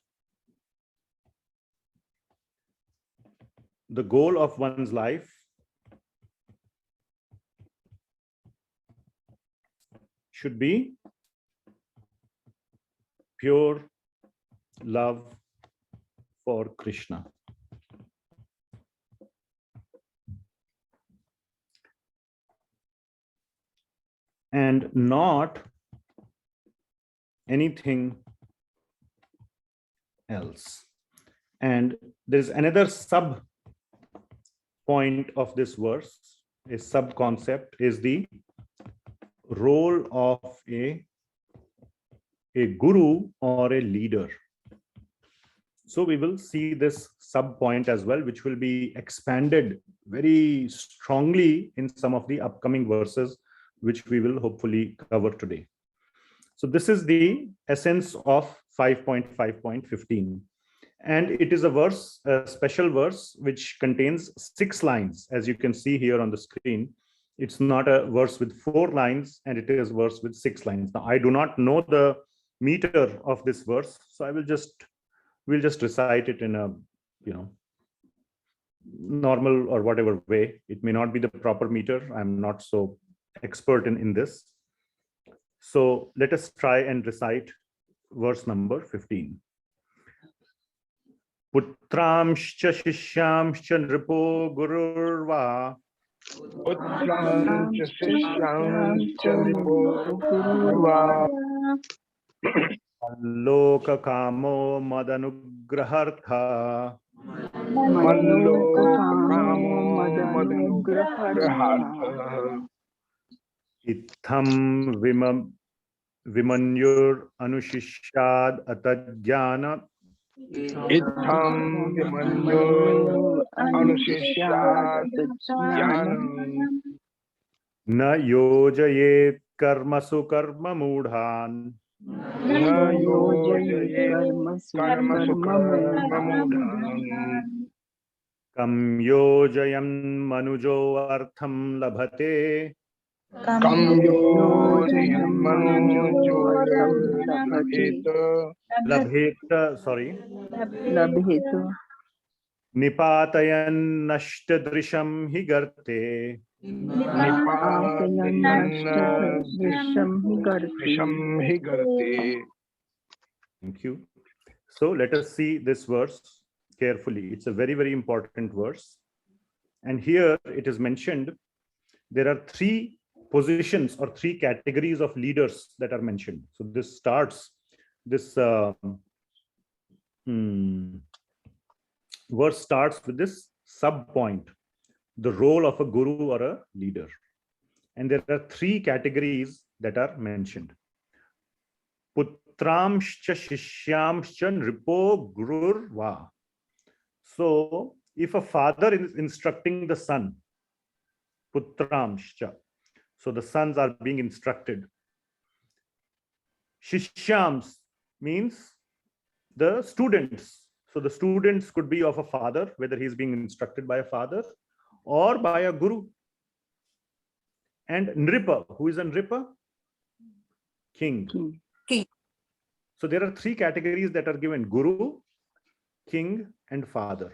the goal of one's life should be pure love for Krishna. And not anything else. And there's another sub point of this verse, a sub concept is the role of a guru or a leader. So we will see this sub point as well, which will be expanded very strongly in some of the upcoming verses, which we will hopefully cover today. So this is the essence of 5.5.15. And it is a verse, a special verse, which contains 6 lines, as you can see here on the screen. It's not a verse with 4 lines, and it is a verse with 6 lines. Now, I do not know the meter of this verse, so we'll just recite it in a, normal or whatever way. It may not be the proper meter. I'm not so expert in this. So let us try and recite verse number 15. Putramscha shishyamscha nripo gururva Utramcha sishyamcha nipo gurva loka kamo madanugrahartha Mallokakamo madanugrahartha itham vimanyur anushishyad atadhyana Itham vimanyo anushishyat jnanam na yojayet karmasu karma mudhan na yojaye karmasu karma mudhan kam yojayan manujo artham labhate kam yojayan manujo labheta labheta, sorry, Labhetu. nipatayan nashtadrisham hi garte. Nipatanna Drisham Higarte. Thank you. So let us see this verse carefully. It's a very, very important verse. And here it is mentioned, there are 3 positions or 3 categories of leaders that are mentioned. So this starts, this verse starts with this sub point, the role of a guru or a leader. And there are 3 categories that are mentioned. Putramscha shishyamscha nripo gururva. So if a father is instructing the son, putramscha, so the sons are being instructed. Shishyams means the students. So the students could be of a father, whether he's being instructed by a father or by a guru. And nripa, who is a nripa? King. King. So there are 3 categories that are given: guru, king, and father.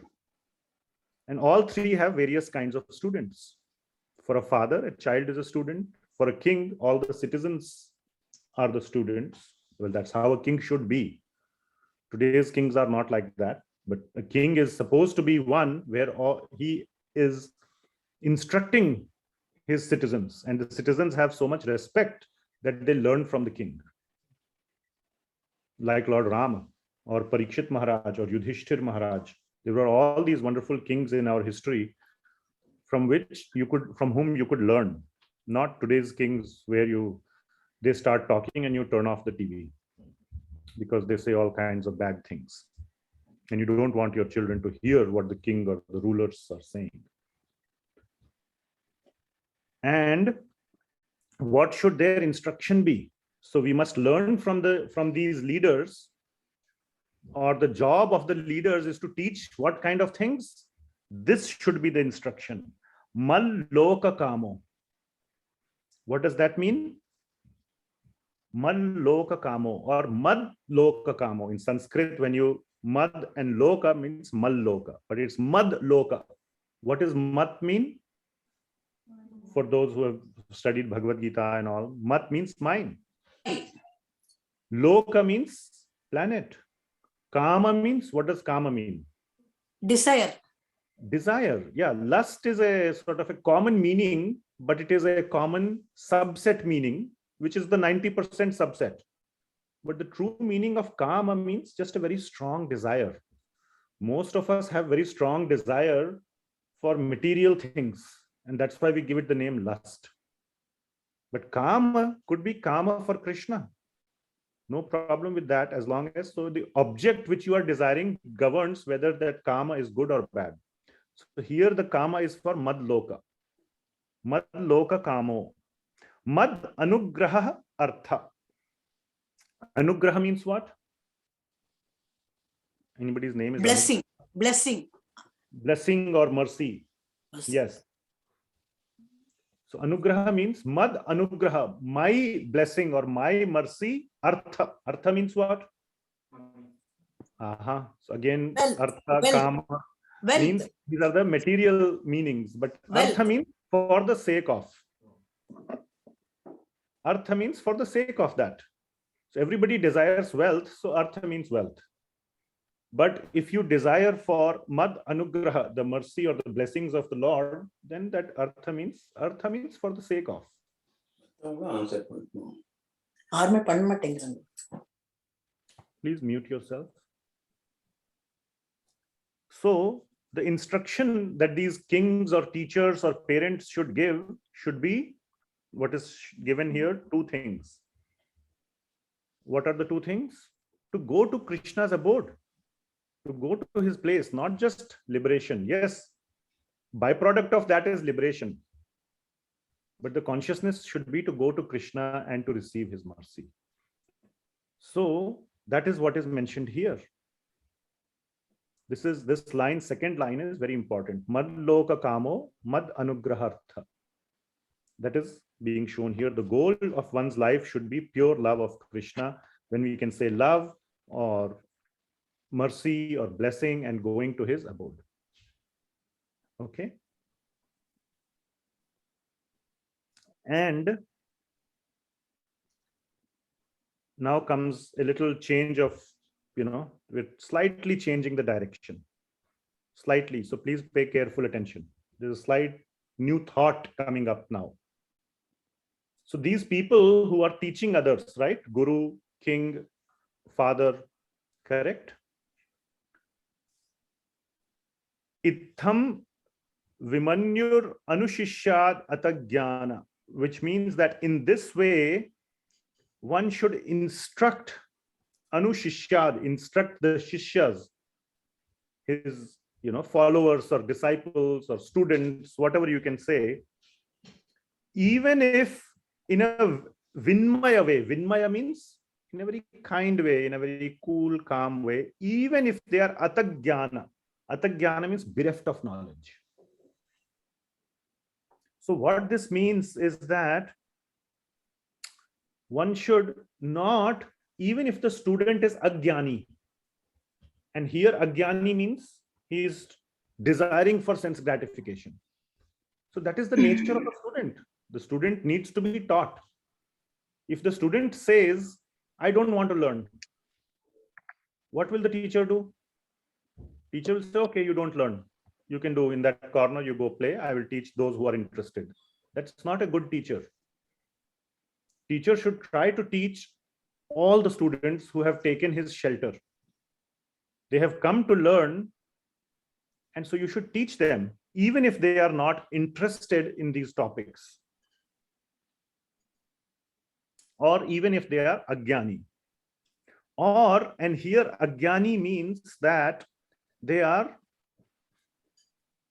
And all 3 have various kinds of students. For a father, a child is a student. For a king, all the citizens are the students. Well, that's how a king should be. Today's kings are not like that, but a king is supposed to be one where he is instructing his citizens, and the citizens have so much respect that they learn from the king. Like Lord Rama or Parikshit Maharaj or Yudhishthir Maharaj. There were all these wonderful kings in our history from whom you could learn. Not today's kings where they start talking and you turn off the TV because they say all kinds of bad things. And you don't want your children to hear what the king or the rulers are saying. And what should their instruction be? So we must learn from these leaders, or the job of the leaders is to teach what kind of things? This should be the instruction. Mal loka kamo. What does that mean? Mal loka kamo or mad loka kamo. In Sanskrit, when you mad and loka means mal loka, but it's mad loka. What does mad mean? For those who have studied Bhagavad Gita and all, mat means mine. Loka means planet. Kama means, what does kama mean? Desire. Desire. Yeah, lust is a sort of a common meaning, but it is a common subset meaning, which is the 90% subset. But the true meaning of kama means just a very strong desire. Most of us have very strong desire for material things, and that's why we give it the name lust. But kama could be kama for Krishna. No problem with that, as long as the object which you are desiring governs whether that kama is good or bad. So here the kama is for mad loka. Mad loka kamo. Mad anugraha artha. Anugraha means what? Anybody's name is Blessing. Blessing. blessing or mercy. Yes. So anugraha means mad anugraha, my blessing or my mercy. Artha. Artha means what? So again, Wealth. artha, Wealth. kama means Wealth. these are the material meanings, but Wealth. artha means for the sake of. Artha means for the sake of that. So everybody desires wealth, so artha means wealth. But if you desire for mad anugraha, the mercy or the blessings of the Lord, then that artha means for the sake of. யாருமே பண்ண மாட்டேங்கிறாங்க. Please mute yourself. So the instruction that these kings or teachers or parents should give should be what is given here, two things. What are the two things? To go to Krishna's abode, to go to his place, not just liberation. Yes, byproduct of that is liberation. But the consciousness should be to go to Krishna and to receive his mercy. So that is what is mentioned here. This line, second line is very important. Mad loka kamo, mad anugrahartha. That is being shown here. The goal of one's life should be pure love of Krishna. When we can say love or mercy or blessing and going to his abode. Okay. And now comes a little change of, we're slightly changing the direction. Slightly. So please pay careful attention. There's a slight new thought coming up now. So these people who are teaching others, right? Guru, king, father, correct? Itham vimanyur anushishyad atagyana, which means that in this way, one should instruct anushishyad, instruct the shishyas, his followers or disciples or students, whatever you can say, even if in a vinmaya way. Vinmaya means in a very kind way, in a very cool, calm way, even if they are atagyana. Atagyana means bereft of knowledge. So what this means is that one should not, even if the student is agyani, and here agyani means he is desiring for sense gratification. So that is the nature of a student. The student needs to be taught. If the student says, I don't want to learn, what will the teacher do? Teacher will say, okay, you don't learn. You can do in that corner, you go play. I will teach those who are interested. That's not a good teacher. Teacher should try to teach all the students who have taken his shelter. They have come to learn, and so you should teach them, even if they are not interested in these topics, or even if they are agyani. Or, and here agyani means that they are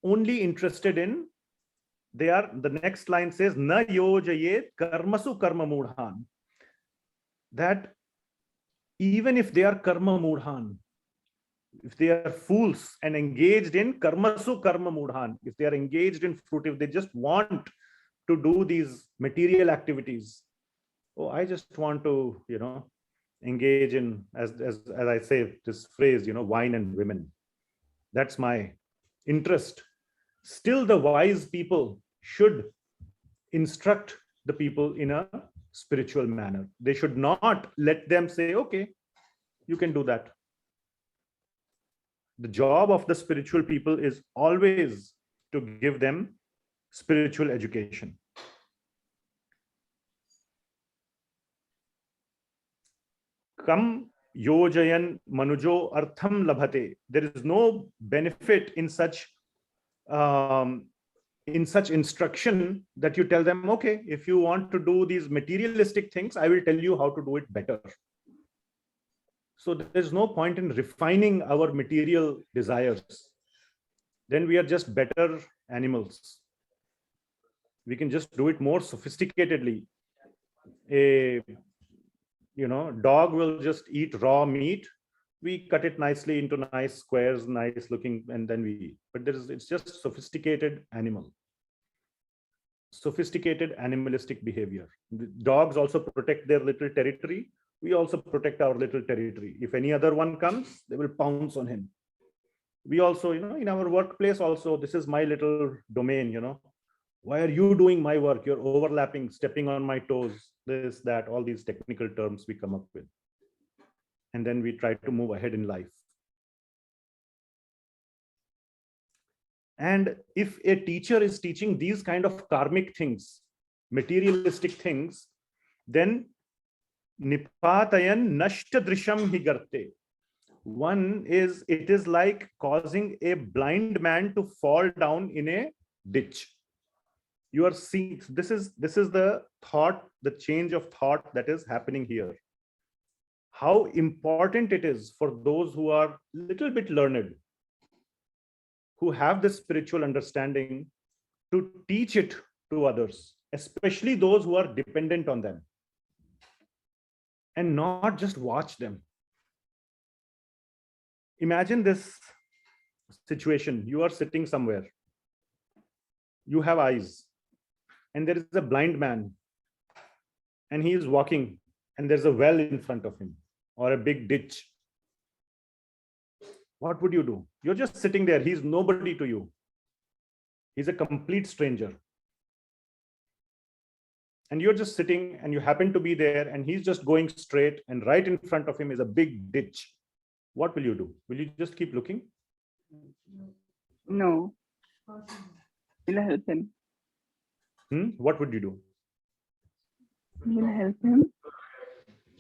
only interested in, the next line says, na yojayet karmasu karma mudhan. That even if they are karma mudhan, if they are fools and engaged in karmasu karma mudhan, if they are engaged in fruit, if they just want to do these material activities, oh, I just want to, engage in, as I say this phrase, wine and women. That's my interest. Still, the wise people should instruct the people in a spiritual manner. They should not let them say, okay, you can do that. The job of the spiritual people is always to give them spiritual education. Kam yojayan manujo artham labhate. There is no benefit in such instruction that you tell them, okay, if you want to do these materialistic things, I will tell you how to do it better. So there's no point in refining our material desires. Then we are just better animals. We can just do it more sophisticatedly. A dog will just eat raw meat We cut it nicely into nice squares, nice looking, and then we eat. But it's just sophisticated sophisticated animalistic behavior. The dogs also protect their little territory. We also protect our little territory. If any other one comes, they will pounce on him. We also, in our workplace also, this is my little domain, why are you doing my work? You're overlapping, stepping on my toes, this, that, all these technical terms we come up with. And then we try to move ahead in life. And if a teacher is teaching these kind of karmic things, materialistic things, then nipatayan nashtadrisham higarte. One is, it is like causing a blind man to fall down in a ditch. You are seeing, this is the thought, the change of thought that is happening here. How important it is for those who are little bit learned, who have this spiritual understanding, to teach it to others, especially those who are dependent on them, and not just watch them. Imagine this situation. You are sitting somewhere. You have eyes, and there is a blind man, and he is walking, and there's a well in front of him, or a big ditch. What would you do? You're just sitting there. He's nobody to you. He's a complete stranger. And you're just sitting, and you happen to be there, and he's just going straight, and right in front of him is a big ditch. What will you do? Will you just keep looking? No. Will help him. What would you do? Will help him.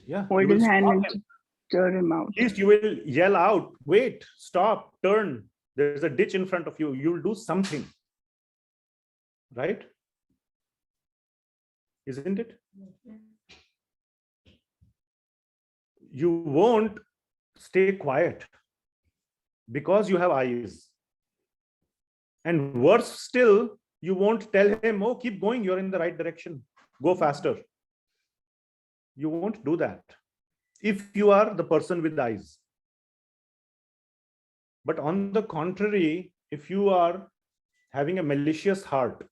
Yeah. Hold his hand and stir him out. At least you will yell out, wait, stop, turn. There's a ditch in front of you. You'll do something. Right? Isn't it? You won't stay quiet because you have eyes. And worse still, you won't tell him, oh, keep going, you're in the right direction. Go faster. You won't do that if you are the person with eyes. But on the contrary, if you are having a malicious heart,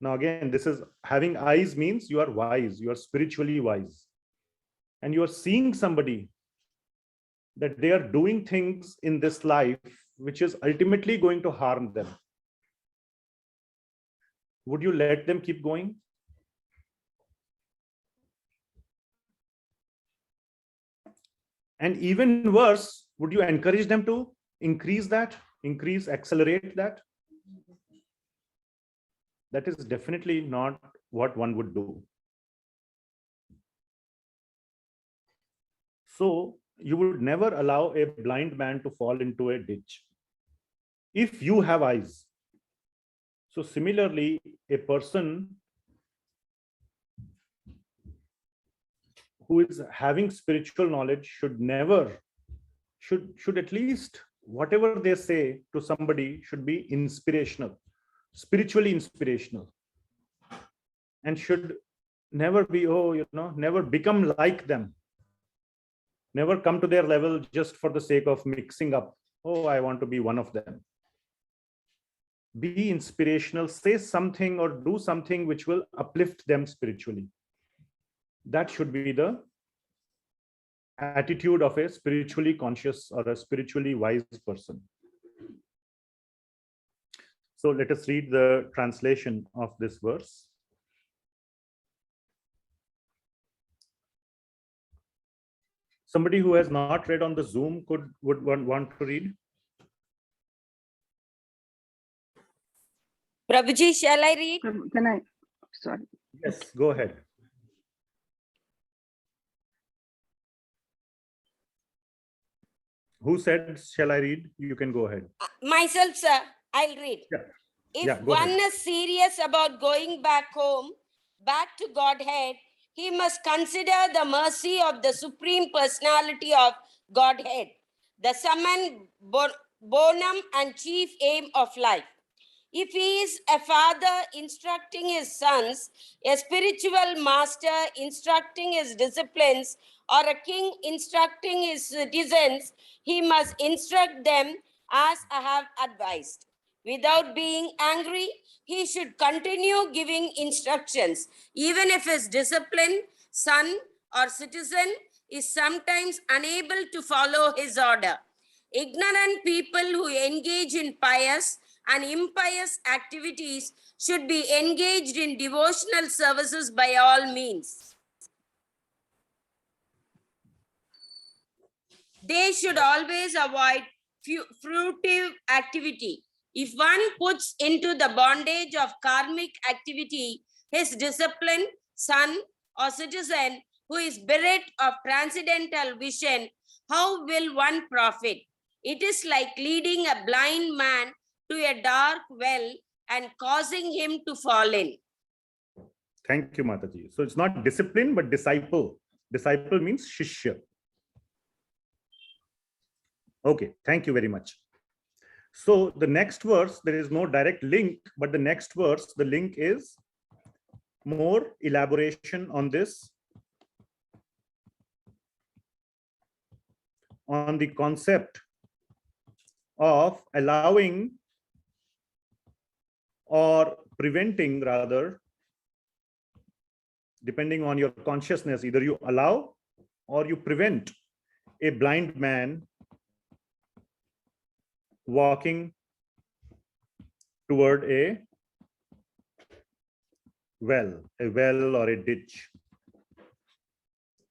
now again, this is having eyes means you are wise, you are spiritually wise, and you are seeing somebody that they are doing things in this life which is ultimately going to harm them. Would you let them keep going? And even worse, would you encourage them to increase that, accelerate that? That is definitely not what one would do. So you would never allow a blind man to fall into a ditch if you have eyes. So similarly, a person who is having spiritual knowledge should at least, whatever they say to somebody should be inspirational, spiritually inspirational, and should never be, never become like them. Never come to their level just for the sake of mixing up. Oh, I want to be one of them. Be inspirational, say something or do something which will uplift them spiritually. That should be the attitude of a spiritually conscious or a spiritually wise person. So let us read the translation of this verse. Somebody who has not read on the Zoom would want to read. Prabhuji, shall I read? Can I? Sorry. Yes, go ahead. Who said, shall I read? You can go ahead. Myself, sir, I'll read. Yeah. If Go one ahead. is serious about going back home, back to Godhead, he must consider the mercy of the Supreme Personality of Godhead, the summum bonum and chief aim of life. If he is a father instructing his sons, a spiritual master instructing his disciples, or a king instructing his citizens, he must instruct them as I have advised. Without being angry, he should continue giving instructions, even if his disciplined son or citizen is sometimes unable to follow his order. Ignorant people who engage in pious and impious activities should be engaged in devotional services by all means. They should always avoid fruitive activity. If one puts into the bondage of karmic activity his disciplined son or citizen who is bereft of transcendental vision, how will one profit? It is like leading a blind man to a dark well and causing him to fall in. Thank you, Mataji. So it's not discipline, but disciple. Disciple means shishya. Okay, thank you very much. So the next verse, there is no direct link, but the next verse, the link is more elaboration on this, on the concept of allowing or preventing, rather, depending on your consciousness, either you allow or you prevent a blind man walking toward a well or a ditch.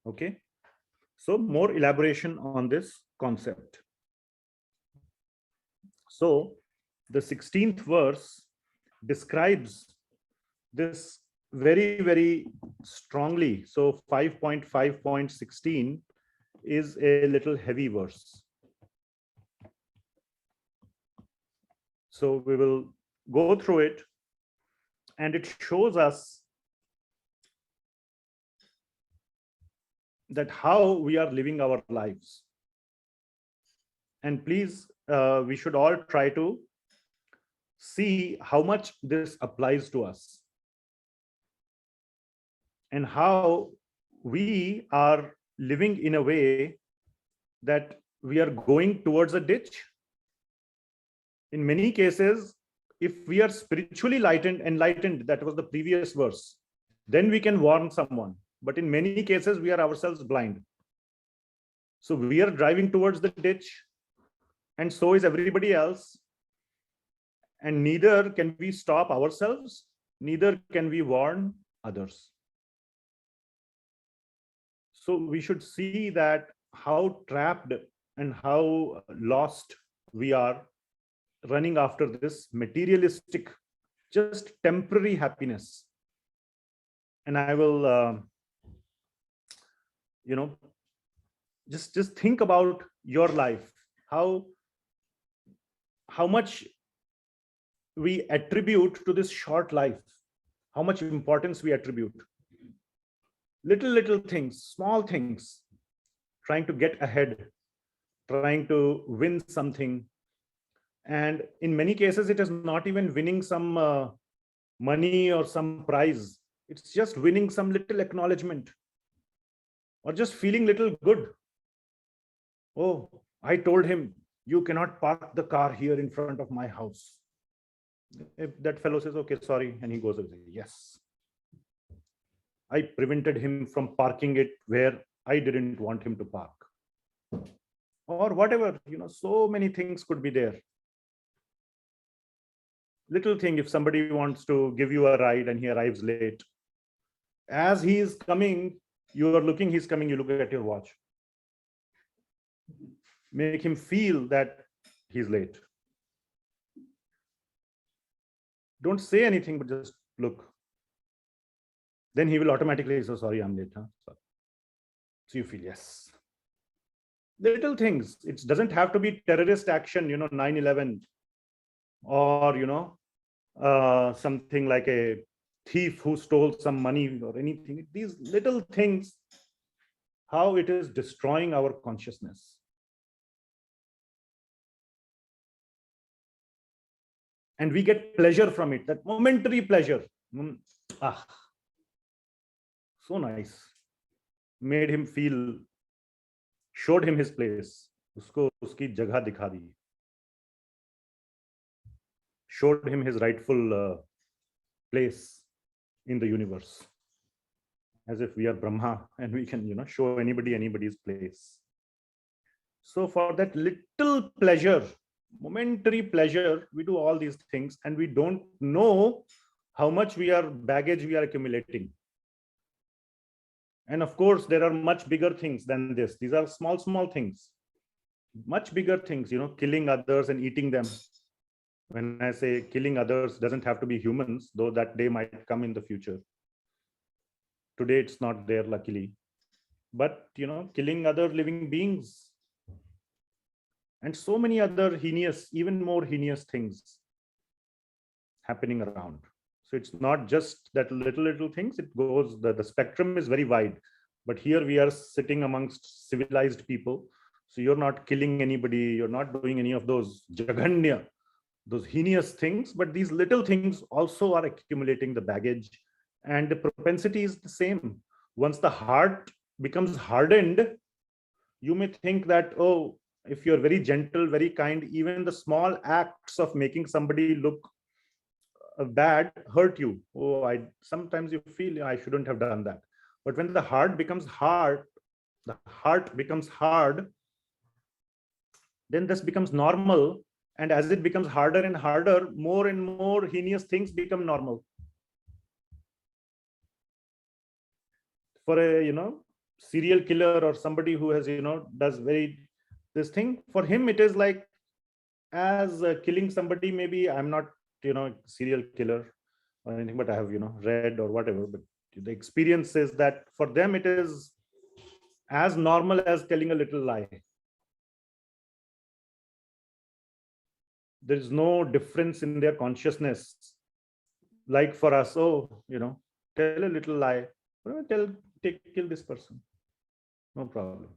Okay, so more elaboration on this concept. So the 16th verse describes this very, very strongly. So 5.5.16 is a little heavy verse. So we will go through it, and it shows us that how we are living our lives. And please, we should all try to see how much this applies to us and how we are living in a way that we are going towards a ditch. In many cases, if we are spiritually enlightened, that was the previous verse, then we can warn someone. But in many cases, we are ourselves blind. So we are driving towards the ditch, and so is everybody else. And neither can we stop ourselves, neither can we warn others. So we should see that how trapped and how lost we are, running after this materialistic, just temporary happiness. And I will, just think about your life, how much we attribute to this short life, how much importance we attribute. Little things, small things, trying to get ahead, trying to win something. And in many cases, it is not even winning some money or some prize. It's just winning some little acknowledgement or just feeling little good. Oh, I told him, you cannot park the car here in front of my house. If that fellow says, okay, sorry, and he goes away, yes, I prevented him from parking it where I didn't want him to park. Or whatever, so many things could be there. Little thing, if somebody wants to give you a ride and he arrives late, as he is coming, you are looking, he's coming, you look at your watch. Make him feel that he's late. Don't say anything, but just look. Then he will automatically say, sorry, I'm late. Huh? Sorry. So you feel, yes. Little things. It doesn't have to be terrorist action, 9/11, or, something like a thief who stole some money or anything. These little things, how it is destroying our consciousness. And we get pleasure from it, that momentary pleasure. So nice. Made him feel showed him his place. Usko uski jagah dikha di. Showed him his rightful place in the universe. As if we are Brahma and we can, show anybody anybody's place. So for that little pleasure, momentary pleasure, we do all these things and we don't know how much baggage we are accumulating. And of course, there are much bigger things than this. These are small things, much bigger things, killing others and eating them. When I say killing others, doesn't have to be humans, though that day might come in the future. Today, it's not there, luckily. But, killing other living beings and so many other heinous, even more heinous things happening around. So it's not just that little things, it goes, the spectrum is very wide. But here we are sitting amongst civilized people. So you're not killing anybody, you're not doing any of those jaganya, those heinous things, but these little things also are accumulating the baggage. And the propensity is the same. Once the heart becomes hardened, you may think that, oh, if you're very gentle, very kind, even the small acts of making somebody look bad hurt you. Oh, sometimes you feel I shouldn't have done that. But when the heart becomes hard, then this becomes normal. And as it becomes harder and harder, more and more heinous things become normal. For a, serial killer or somebody who has, does this thing, for him, it is like as killing somebody. Maybe I'm not, serial killer or anything, but I have, read or whatever, but the experience is that for them, it is as normal as telling a little lie. There is no difference in their consciousness. Like for us, oh, tell a little lie, kill this person, no problem.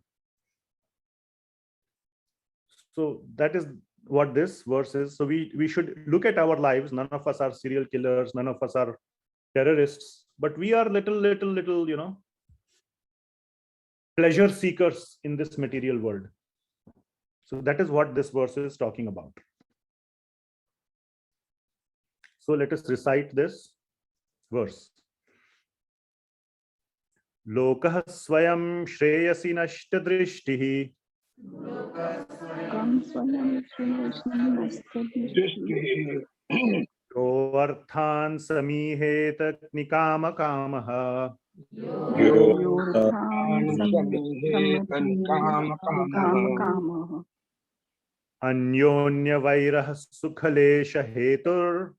So that is what this verse is. So we should look at our lives. None of us are serial killers, none of us are terrorists, but we are little, pleasure seekers in this material world. So that is what this verse is talking about. So let us recite this verse. Lokah swayam shreyasi nashta drishtihi. Yo arthan samihet nikama kamaha. Anyonya vairah sukhalesha hetur.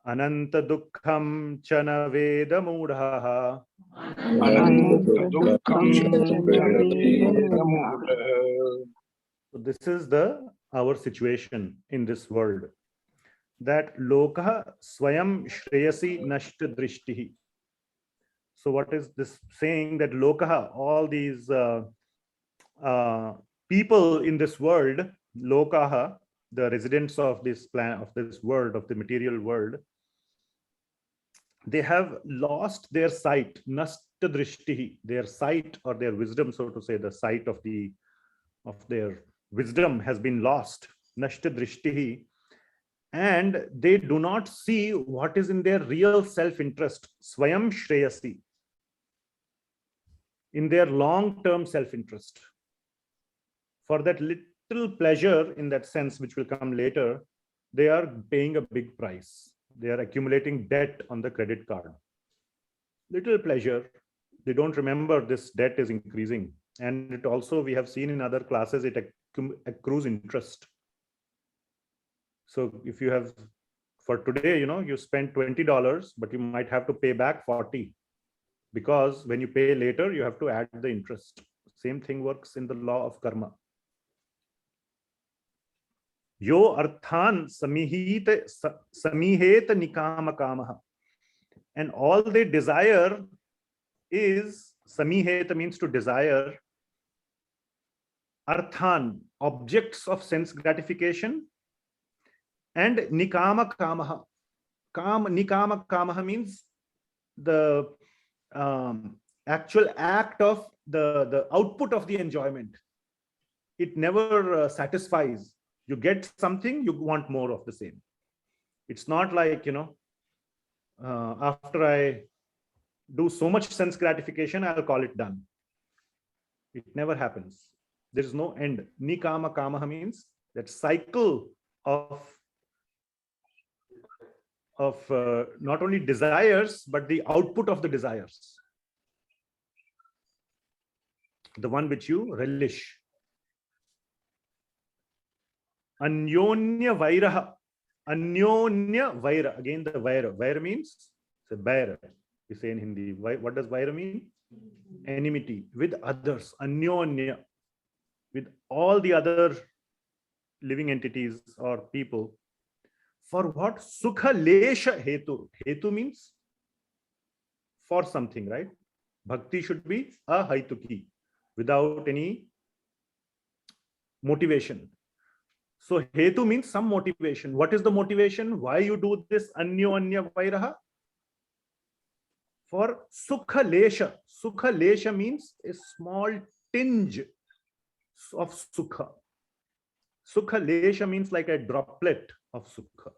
Ananta dukkham chana veda mudha. So this is our situation in this world. That lokah swayam shreyasi nashta drishtihi. So what is this saying? That lokah, all these people in this world, lokah, the residents of this planet, of this world, of the material world, they have lost their sight, nashta drishtihi, their sight or their wisdom, so to say, the sight of their wisdom has been lost, nashta drishtihi, and they do not see what is in their real self-interest, swayam shreyasi, in their long-term self-interest. For that little pleasure, in that sense, which will come later, they are paying a big price. They are accumulating debt on the credit card. Little pleasure, they don't remember this debt is increasing. And it also, we have seen in other classes, it accrues interest. So if you have, for today, you spend $20, but you might have to pay back 40, because when you pay later, you have to add the interest. Same thing works in the law of karma. Yo arthan samihet nikama kamaha. And all they desire is, samihet means to desire, arthan, objects of sense gratification, and nikama kamaha. nikama kamaha means the actual act of the output of the enjoyment. It never satisfies. You get something, you want more of the same. It's not like, after I do so much sense gratification, I'll call it done. It never happens. There is no end. Nikama kamaha means that cycle of not only desires, but the output of the desires. The one which you relish. Anyonya vairaha. Anyonya vaira. Again, the vaira. Vaira means it's a vaira. We say in Hindi. What does vaira mean? Enmity with others. Anyonya. With all the other living entities or people. For what? Sukha lesha hetu. Hetu means for something, right? Bhakti should be ahaituki, without any motivation. So hetu means some motivation. What is the motivation? Why you do this anyonya vairaha? For sukha lesha. Sukha lesha means a small tinge of sukha. Sukha lesha means like a droplet of sukha.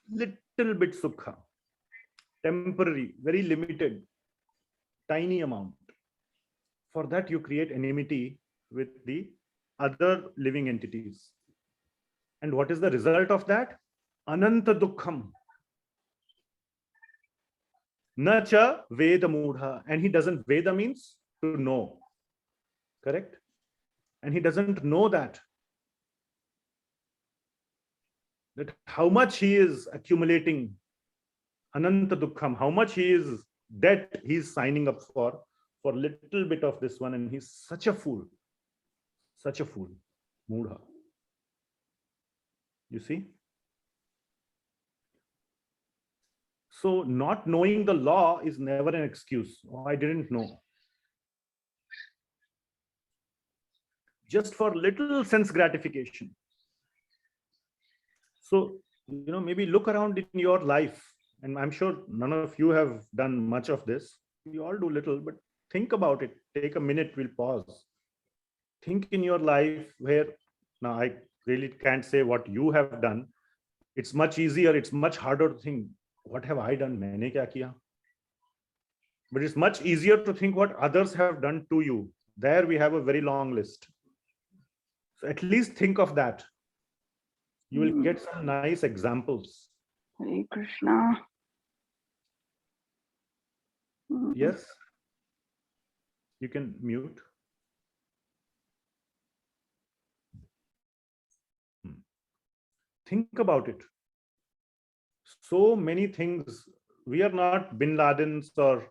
Little bit sukha. Temporary, very limited, tiny amount. For that you create enmity with the other living entities. And what is the result of that? Ananta dukkham. Nacha veda mudha. And he doesn't, veda means to know. Correct? And he doesn't know that how much he is accumulating, ananta dukkham, how much he is debt he's signing up for little bit of this one, and he's such a fool, mudha. You see? So not knowing the law is never an excuse. Oh, I didn't know. Just for little sense gratification. So, maybe look around in your life, and I'm sure none of you have done much of this. We all do little, but think about it. Take a minute, we'll pause. Think in your life where, now I really can't say what you have done. It's much easier, it's much harder to think, what have I done? Maine kya kiya? But it's much easier to think what others have done to you. There we have a very long list. So at least think of that. You will get some nice examples. Hare Krishna. Yes. You can mute. Think about it. So many things. We are not Bin Ladens, or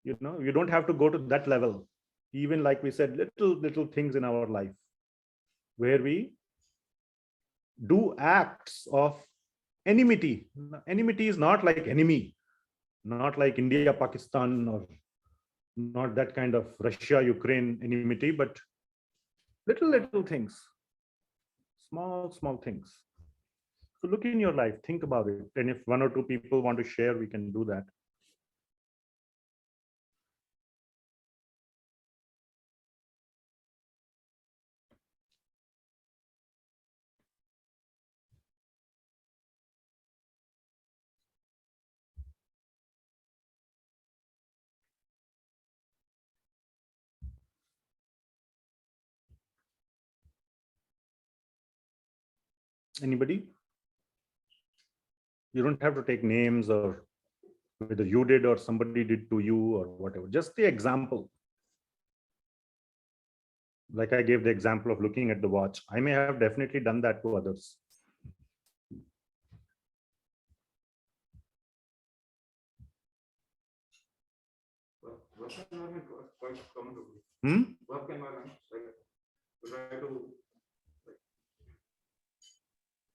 you don't have to go to that level. Even like we said, little things in our life where we do acts of enmity. Enmity is not like enemy, not like India, Pakistan, or not that kind of Russia, Ukraine enmity, but little things, small things. So look in your life, think about it. And if one or two people want to share, we can do that. Anybody? You don't have to take names or whether you did or somebody did to you or whatever. Just the example. Like I gave the example of looking at the watch. I may have definitely done that to others. Work environment was quite common to me. Work environment, like to try to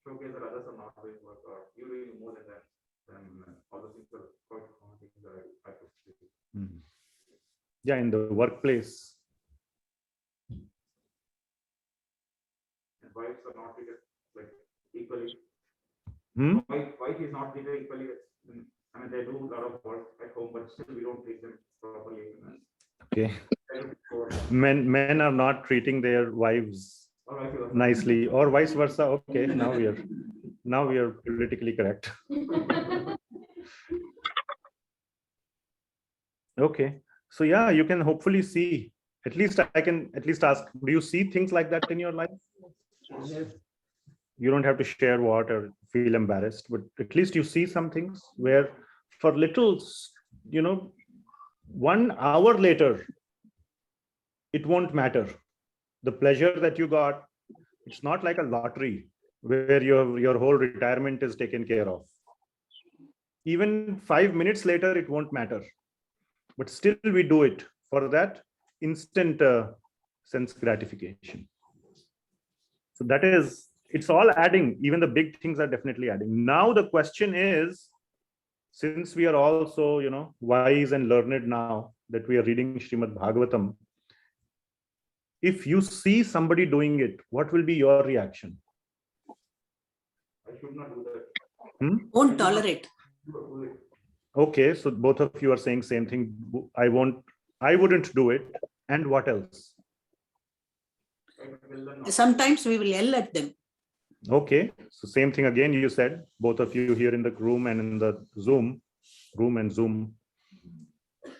showcase that others are not doing work, or you doing more than that. Then all those things are quite common things that I could see. Yeah, in the workplace. And wives are not treated like equally. not treated equally. I mean, they do a lot of work at home, but still we don't treat them properly. Okay. Men are not treating their wives nicely, or vice versa. Okay, now we are politically correct. Okay, so yeah, you can hopefully see. At least I can at least ask. Do you see things like that in your life? You don't have to share what or feel embarrassed, but at least you see some things where, for little, 1 hour later, it won't matter. The pleasure that you got, it's not like a lottery where your whole retirement is taken care of. Even 5 minutes later, it won't matter. But still we do it for that instant sense gratification. So that is, it's all adding. Even the big things are definitely adding. Now the question is, since we are all so, wise and learned now that we are reading Srimad Bhagavatam, if you see somebody doing it, what will be your reaction? I should not do that. Won't tolerate. Okay, so both of you are saying same thing. I wouldn't do it. And what else? Sometimes we will yell at them. Okay, so same thing again, you said, both of you here in the room and in the Zoom,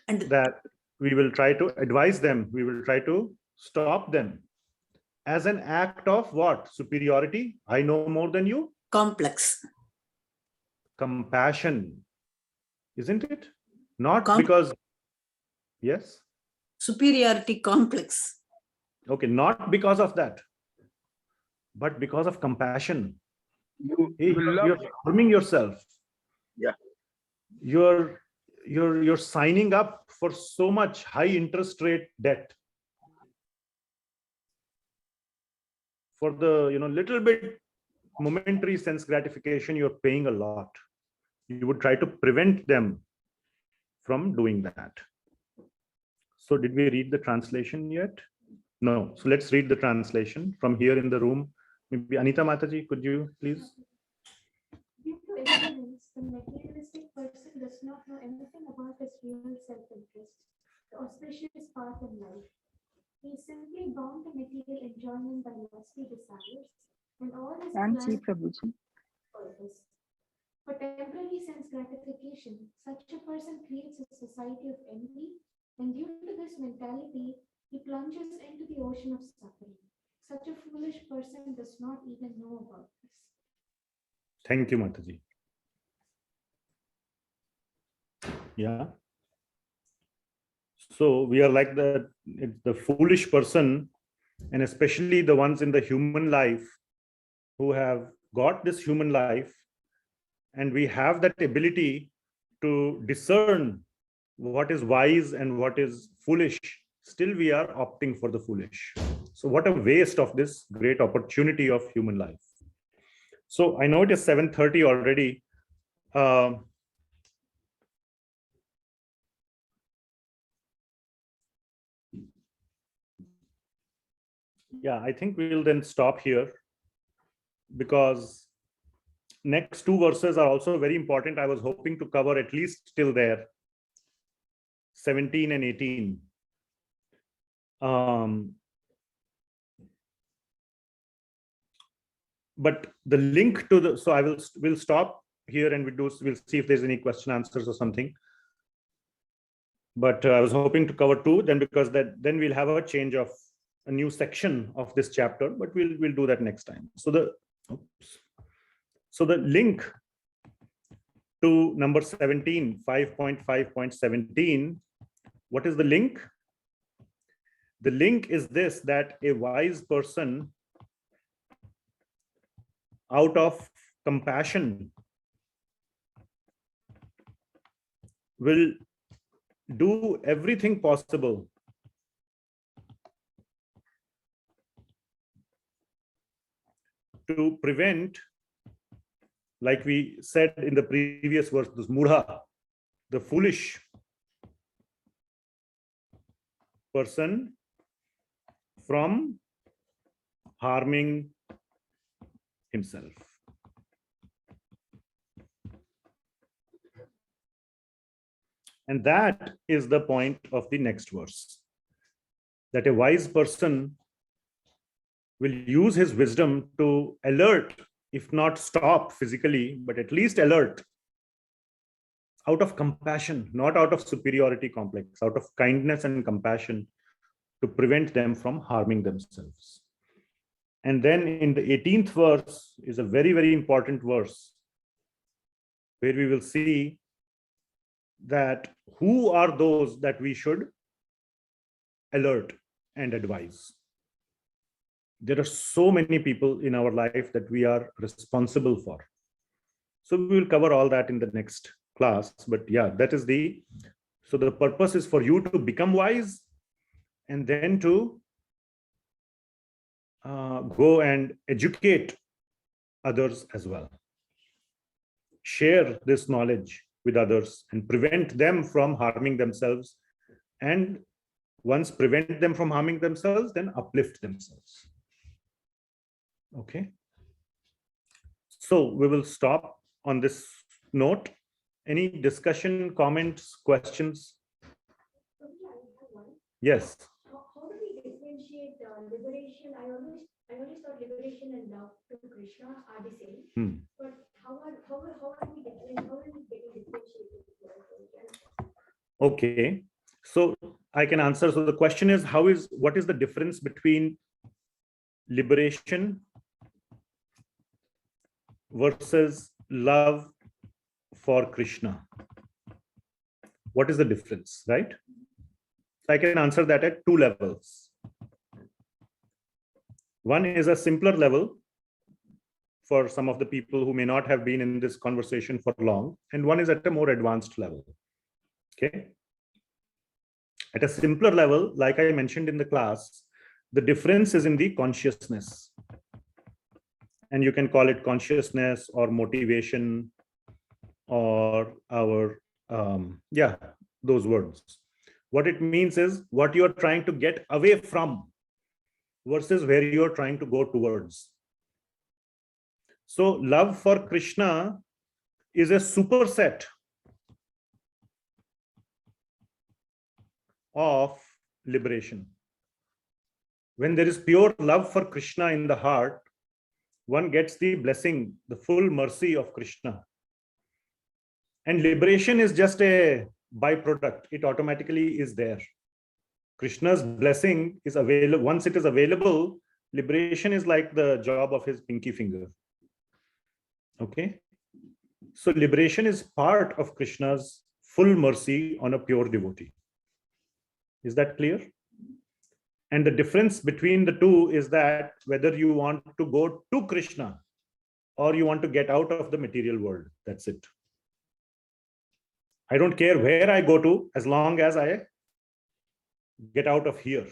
And that we will try to advise them. We will try to stop them as an act of what? Superiority. I know more than you. complex. Compassion, isn't it? Not because, yes. Superiority complex. Okay, not because of that, but because of compassion. You're harming yourself. Yeah. You're signing up for so much high interest rate debt. For the little bit momentary sense gratification, you're paying a lot. You would try to prevent them from doing that. So did we read the translation yet? No. So let's read the translation from here in the room. Maybe Anita Mataji, could you please? Due to ignorance, the materialistic person does not know anything about his real self-interest, the auspicious path in life. He is simply bound to material enjoyment by lusty desires, and all his plans purpose. For temporary sense gratification, such a person creates a society of envy, and due to this mentality, he plunges into the ocean of suffering. Such a foolish person does not even know about this. Thank you, Mataji. Yeah. So we are like the foolish person, and especially the ones in the human life who have got this human life, and we have that ability to discern what is wise and what is foolish. Still we are opting for the foolish. So what a waste of this great opportunity of human life. So I know it is 7:30 already. Yeah, I think we'll then stop here, because next two verses are also very important. I was hoping to cover at least till there, 17 and 18. But the link to the, so we'll stop here and we'll see if there's any question answers or something. But I was hoping to cover two, then because then we'll have a change of a new section of this chapter, but we'll do that next time. So the link to number 17, 5.5.17, what is the link? The link is this, that a wise person, out of compassion, will do everything possible to prevent, like we said in the previous verse, this mudha, the foolish person, from harming himself. And that is the point of the next verse. That a wise person will use his wisdom to alert, if not stop physically, but at least alert, out of compassion, not out of superiority complex, out of kindness and compassion, to prevent them from harming themselves. And then in the 18th verse is a very, very important verse, where we will see that who are those that we should alert and advise. There are so many people in our life that we are responsible for. So we will cover all that in the next class. But yeah, that is so the purpose is for you to become wise and then to go and educate others as well. Share this knowledge with others and prevent them from harming themselves. And once prevent them from harming themselves, then uplift themselves. Okay. So we will stop on this note. Any discussion, comments, questions? Yes. How do we differentiate liberation? I always thought liberation and love to Krishna are the same. But how are we getting differentiated? Okay. So I can answer. So the question is, what is the difference between liberation versus love for Krishna? What is the difference, right? I can answer that at two levels. One is a simpler level for some of the people who may not have been in this conversation for long, and one is at a more advanced level. Okay. At a simpler level, like I mentioned in the class, the difference is in the consciousness. And you can call it consciousness or motivation or our, those words. What it means is what you're trying to get away from versus where you're trying to go towards. So love for Krishna is a superset of liberation. When there is pure love for Krishna in the heart, one gets the blessing, the full mercy of Krishna. And liberation is just a byproduct. It automatically is there. Krishna's blessing is available. Once it is available, liberation is like the job of his pinky finger. Okay. So liberation is part of Krishna's full mercy on a pure devotee. Is that clear? And the difference between the two is that whether you want to go to Krishna or you want to get out of the material world. That's it. I don't care where I go to as long as I get out of here.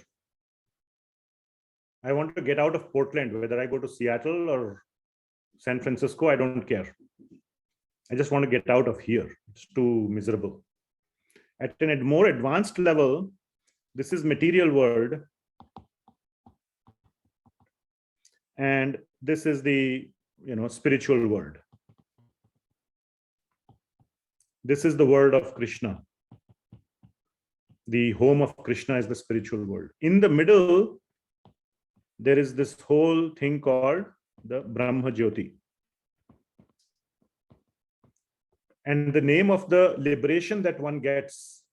I want to get out of Portland, whether I go to Seattle or San Francisco, I don't care. I just want to get out of here. It's too miserable. At a more advanced level, this is material world. And this is the spiritual world. This is the world of Krishna. The home of Krishna is the spiritual world. In the middle, there is this whole thing called the Brahma Jyoti. And the name of the liberation that one gets.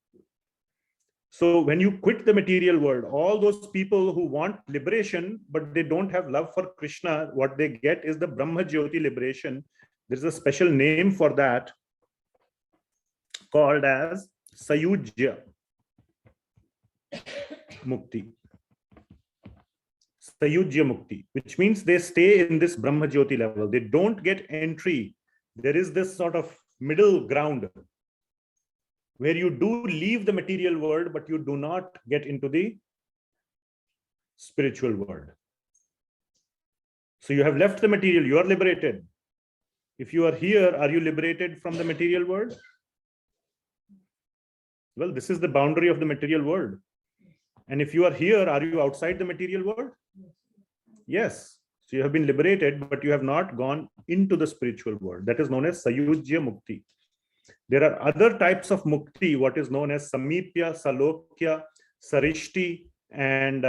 So when you quit the material world, all those people who want liberation, but they don't have love for Krishna, what they get is the Brahma Jyoti liberation. There's a special name for that called as Sayujya Mukti. Sayujya Mukti, which means they stay in this Brahma Jyoti level. They don't get entry. There is this sort of middle ground where you do leave the material world, but you do not get into the spiritual world. So you have left the material, you are liberated. If you are here, are you liberated from the material world? Well, this is the boundary of the material world. And if you are here, are you outside the material world? Yes. So you have been liberated, but you have not gone into the spiritual world. That is known as Sayujya Mukti. There are other types of mukti, what is known as samipya, salokya, sarishti, and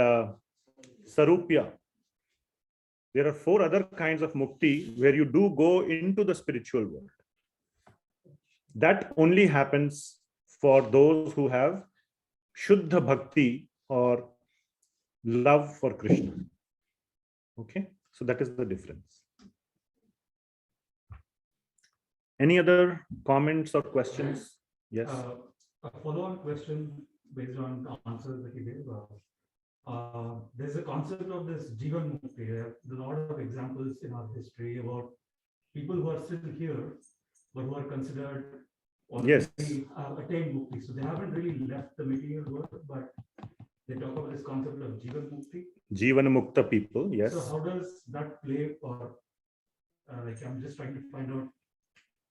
sarupya. There are 4 other kinds of mukti where you do go into the spiritual world. That only happens for those who have Shuddha Bhakti or love for Krishna. Okay, so that is the difference. Any other comments or questions? Yes. A follow-on question based on the answers that you gave. There's a concept of this jivan mukti. There are a lot of examples in our history about people who are still here, but who are considered already attained mukti. So they haven't really left the material world, but they talk about this concept of jivan mukti. Jivan mukta people, yes. So how does that play, or like I'm just trying to find out,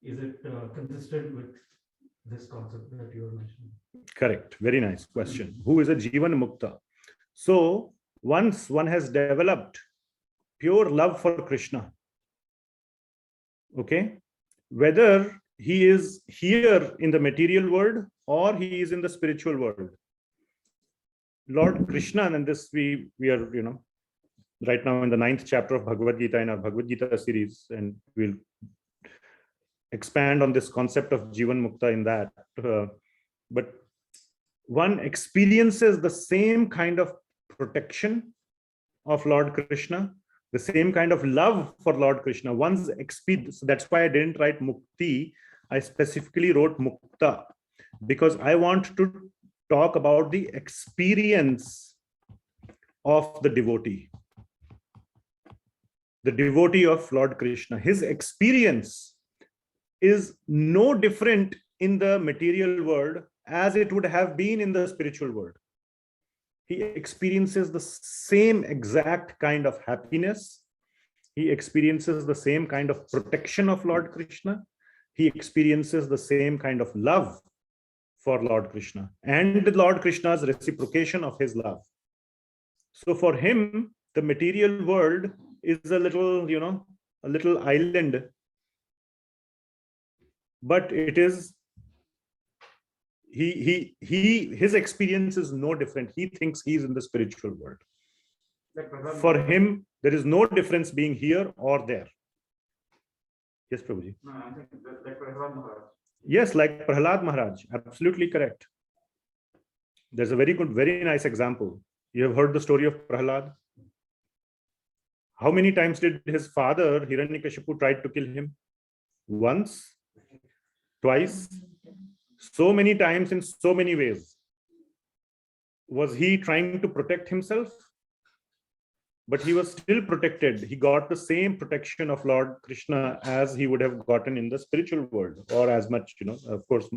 is it consistent with this concept that you were mentioning? Correct. Very nice question. Who is a jivan mukta? So once one has developed pure love for Krishna, okay, whether he is here in the material world or he is in the spiritual world, Lord Krishna, and this we are, right now in the 9th chapter of Bhagavad Gita in our Bhagavad Gita series, and we'll expand on this concept of jivan mukta in that. But one experiences the same kind of protection of Lord Krishna, the same kind of love for Lord Krishna. One's experience. So that's why I didn't write mukti. I specifically wrote mukta, because I want to talk about the experience of the devotee of Lord Krishna. His experience is no different in the material world as it would have been in the spiritual world. He experiences the same exact kind of happiness. He experiences the same kind of protection of Lord Krishna. He experiences the same kind of love for Lord Krishna and Lord Krishna's reciprocation of his love. So for him, the material world is a little, a little island, but it is, his experience is no different. He thinks he's in the spiritual world. For him, there is no difference being here or there. Yes, Prabhuji. No, I think like Prahlad Maharaj. Yes, like Prahlad Maharaj, absolutely correct. There's a very nice example. You have heard the story of Prahlad. How many times did his father, Hiranyakashipu, try to kill him? Once, twice, so many times in so many ways. Was he trying to protect himself? But he was still protected. He got the same protection of Lord Krishna as he would have gotten in the spiritual world, or as much, of course,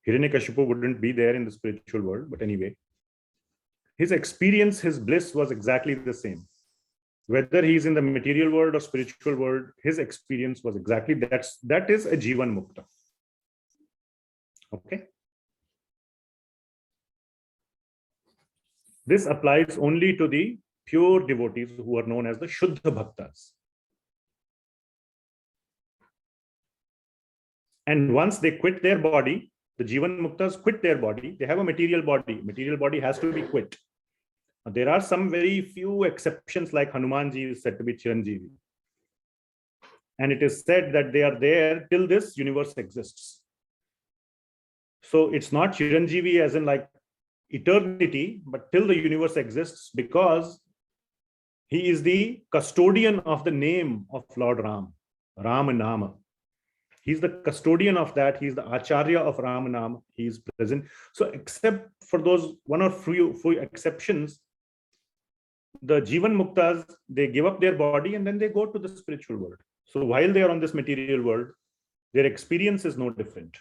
Hiranyakashipu wouldn't be there in the spiritual world, but anyway, his experience, his bliss was exactly the same. Whether he's in the material world or spiritual world, his experience was exactly that is a jivan mukta. Okay. This applies only to the pure devotees who are known as the Shuddha Bhaktas. And once they quit their body, the Jivan Muktas quit their body, they have a material body. Material body has to be quit. There are some very few exceptions, like Hanumanji is said to be Chiranjeevi. And it is said that they are there till this universe exists. So it's not Chiranjeevi as in like eternity, but till the universe exists, because he is the custodian of the name of Lord Ram, Ramanama. He's the custodian of that. He's the Acharya of Ramanama. He is present. So except for those one or few exceptions, the Jivan Muktas, they give up their body and then they go to the spiritual world. So while they are on this material world, their experience is no different.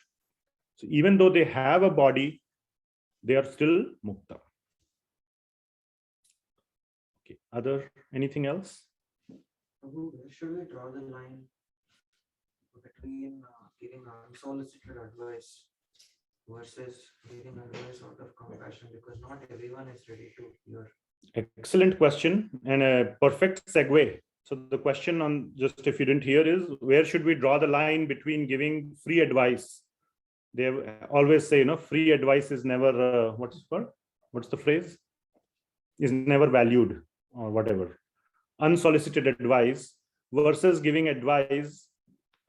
So even though they have a body, they are still Mukta. Okay, anything else? Where should we draw the line between giving unsolicited advice versus giving advice out of compassion? Because not everyone is ready to hear. Excellent question and a perfect segue. So the question on, just if you didn't hear, is where should we draw the line between giving free advice They always say, free advice is never, what's the phrase? Is never valued or whatever. Unsolicited advice versus giving advice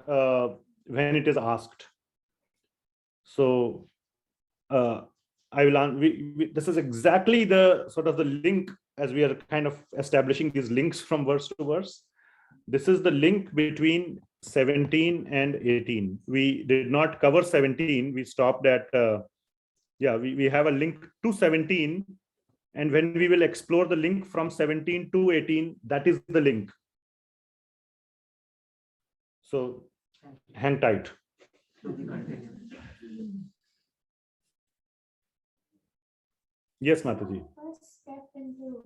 when it is asked. So I will. This is exactly the sort of the link, as we are kind of establishing these links from verse to verse. This is the link between 17 and 18. We did not cover 17. We stopped at, we have a link to 17. And when we will explore the link from 17 to 18, that is the link. So hang tight. Yes, Mataji. First step into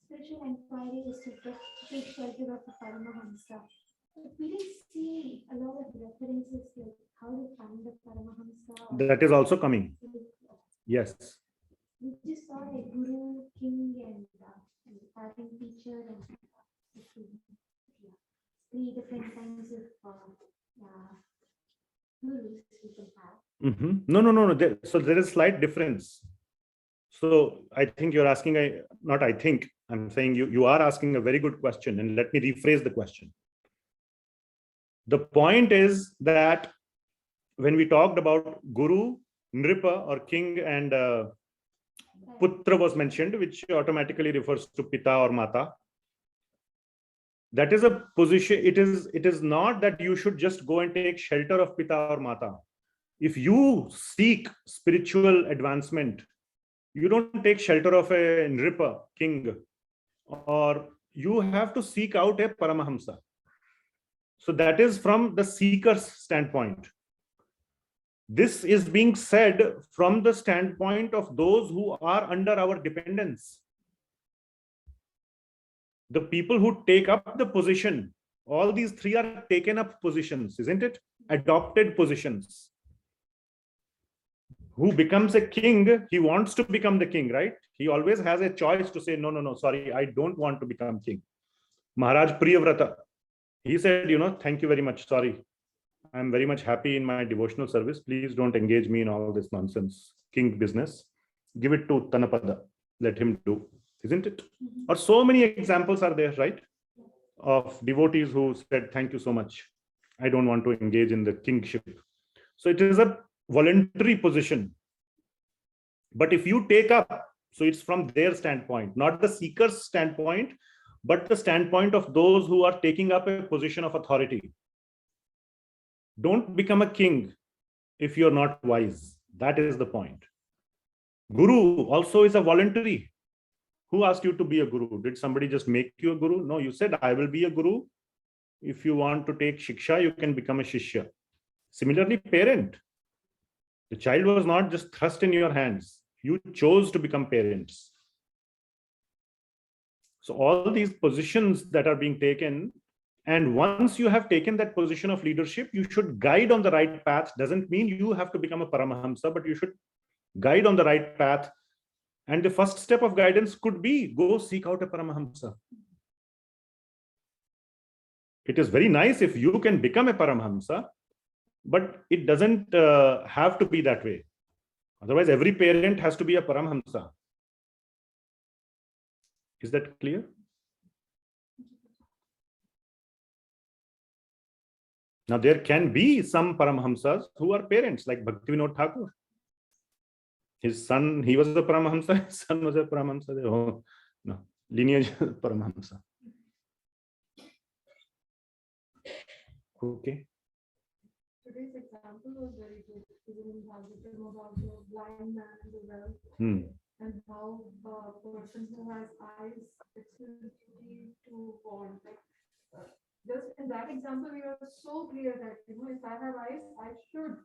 spiritual inquiry is to take shelter of the Paramhamsa. We didn't see a lot of references to how to find the Paramhamsa. That is also coming. Yes. We just saw a guru, king, and pattern teacher, and three different kinds of gurus we can have. No. So there is slight difference. So I think you're asking, I'm saying you are asking a very good question, and let me rephrase the question. The point is that when we talked about guru, nripa or king, and putra was mentioned, which automatically refers to pita or mata. That is a position. It is not that you should just go and take shelter of pita or mata. If you seek spiritual advancement, you don't take shelter of a nripa, king, or you have to seek out a paramhamsa. So that is from the seeker's standpoint. This is being said from the standpoint of those who are under our dependence. The people who take up the position, all these three are taken up positions, isn't it? Adopted positions. Who becomes a king, he wants to become the king, right? He always has a choice to say, no, sorry, I don't want to become king. Maharaj Priyavrata, he said, thank you very much, sorry. I'm very much happy in my devotional service. Please don't engage me in all this nonsense, king business. Give it to Tanapada. Let him do, isn't it? Or so many examples are there, right? Of devotees who said, thank you so much. I don't want to engage in the kingship. So it is a voluntary position. But if you take up, so it's from their standpoint, not the seeker's standpoint, but the standpoint of those who are taking up a position of authority. Don't become a king if you're not wise. That is the point. Guru also is a voluntary. Who asked you to be a guru? Did somebody just make you a guru? No, you said, I will be a guru. If you want to take shiksha, you can become a shishya. Similarly, parent. The child was not just thrust in your hands. You chose to become parents. So all these positions that are being taken, and once you have taken that position of leadership, you should guide on the right path. Doesn't mean you have to become a paramhamsa, but you should guide on the right path. And the first step of guidance could be go seek out a paramhamsa. It is very nice if you can become a paramhamsa, but it doesn't have to be that way. Otherwise, every parent has to be a paramhamsa. Is that clear? Now, there can be some paramhamsas who are parents, like Bhaktivinoda Thakur. His son, he was a paramhamsa, his son was a paramhamsa. Oh, no, lineage paramhamsa. Okay. Today's example was very good. Even Bhagavatam about the blind man and the well, and how the person who has eyes, it's his duty to warn. Just in that example, we were so clear that if I have eyes, I should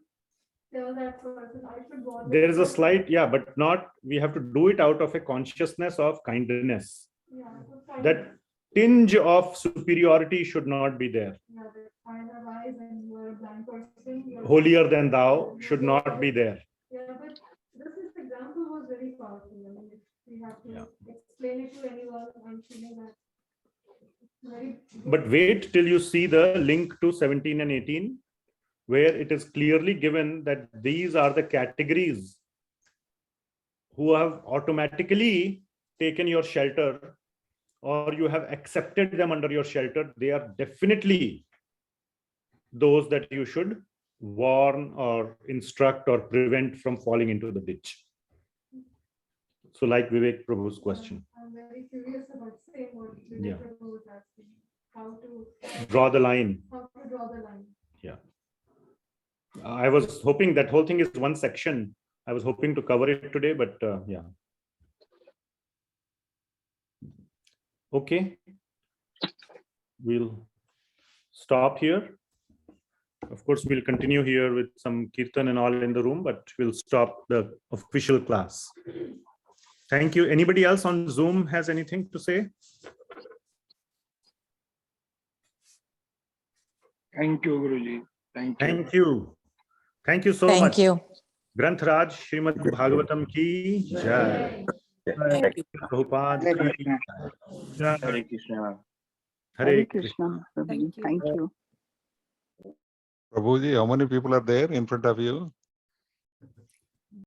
tell that person, I should warn. There is a slight, but not. We have to do it out of a consciousness of kindness. Yeah, that tinge of superiority should not be there. Yeah, that I have eyes and you are a blind person. Holier than thou should not be there. Yeah, but this example was very powerful. I mean, if we have to explain it to anyone, I'm feeling that. Right. But wait till you see the link to 17 and 18. where it is clearly given that these are the categories who have automatically taken your shelter, or you have accepted them under your shelter, they are definitely those that you should warn or instruct or prevent from falling into the ditch. So like Vivek Prabhu's question. I'm very curious about same what Yeah. Vivek Prabhu was asking. How to Draw the line. How to draw the line. Yeah. I was hoping that whole thing is one section. I was hoping to cover it today, but yeah. Okay. We'll stop here. Of course, we'll continue here with some kirtan and all in the room, but we'll stop the official class. Thank you. Anybody else on Zoom has anything to say? Thank you, Guruji. Thank you. Thank you. Thank you so much. Thank you. Granth Raj, Srimad Bhagavatam ki jai. Thank you. Prabhupada ki jai. Hare Krishna. Hare Krishna. Thank you. Thank you. Prabhuji, how many people are there in front of you?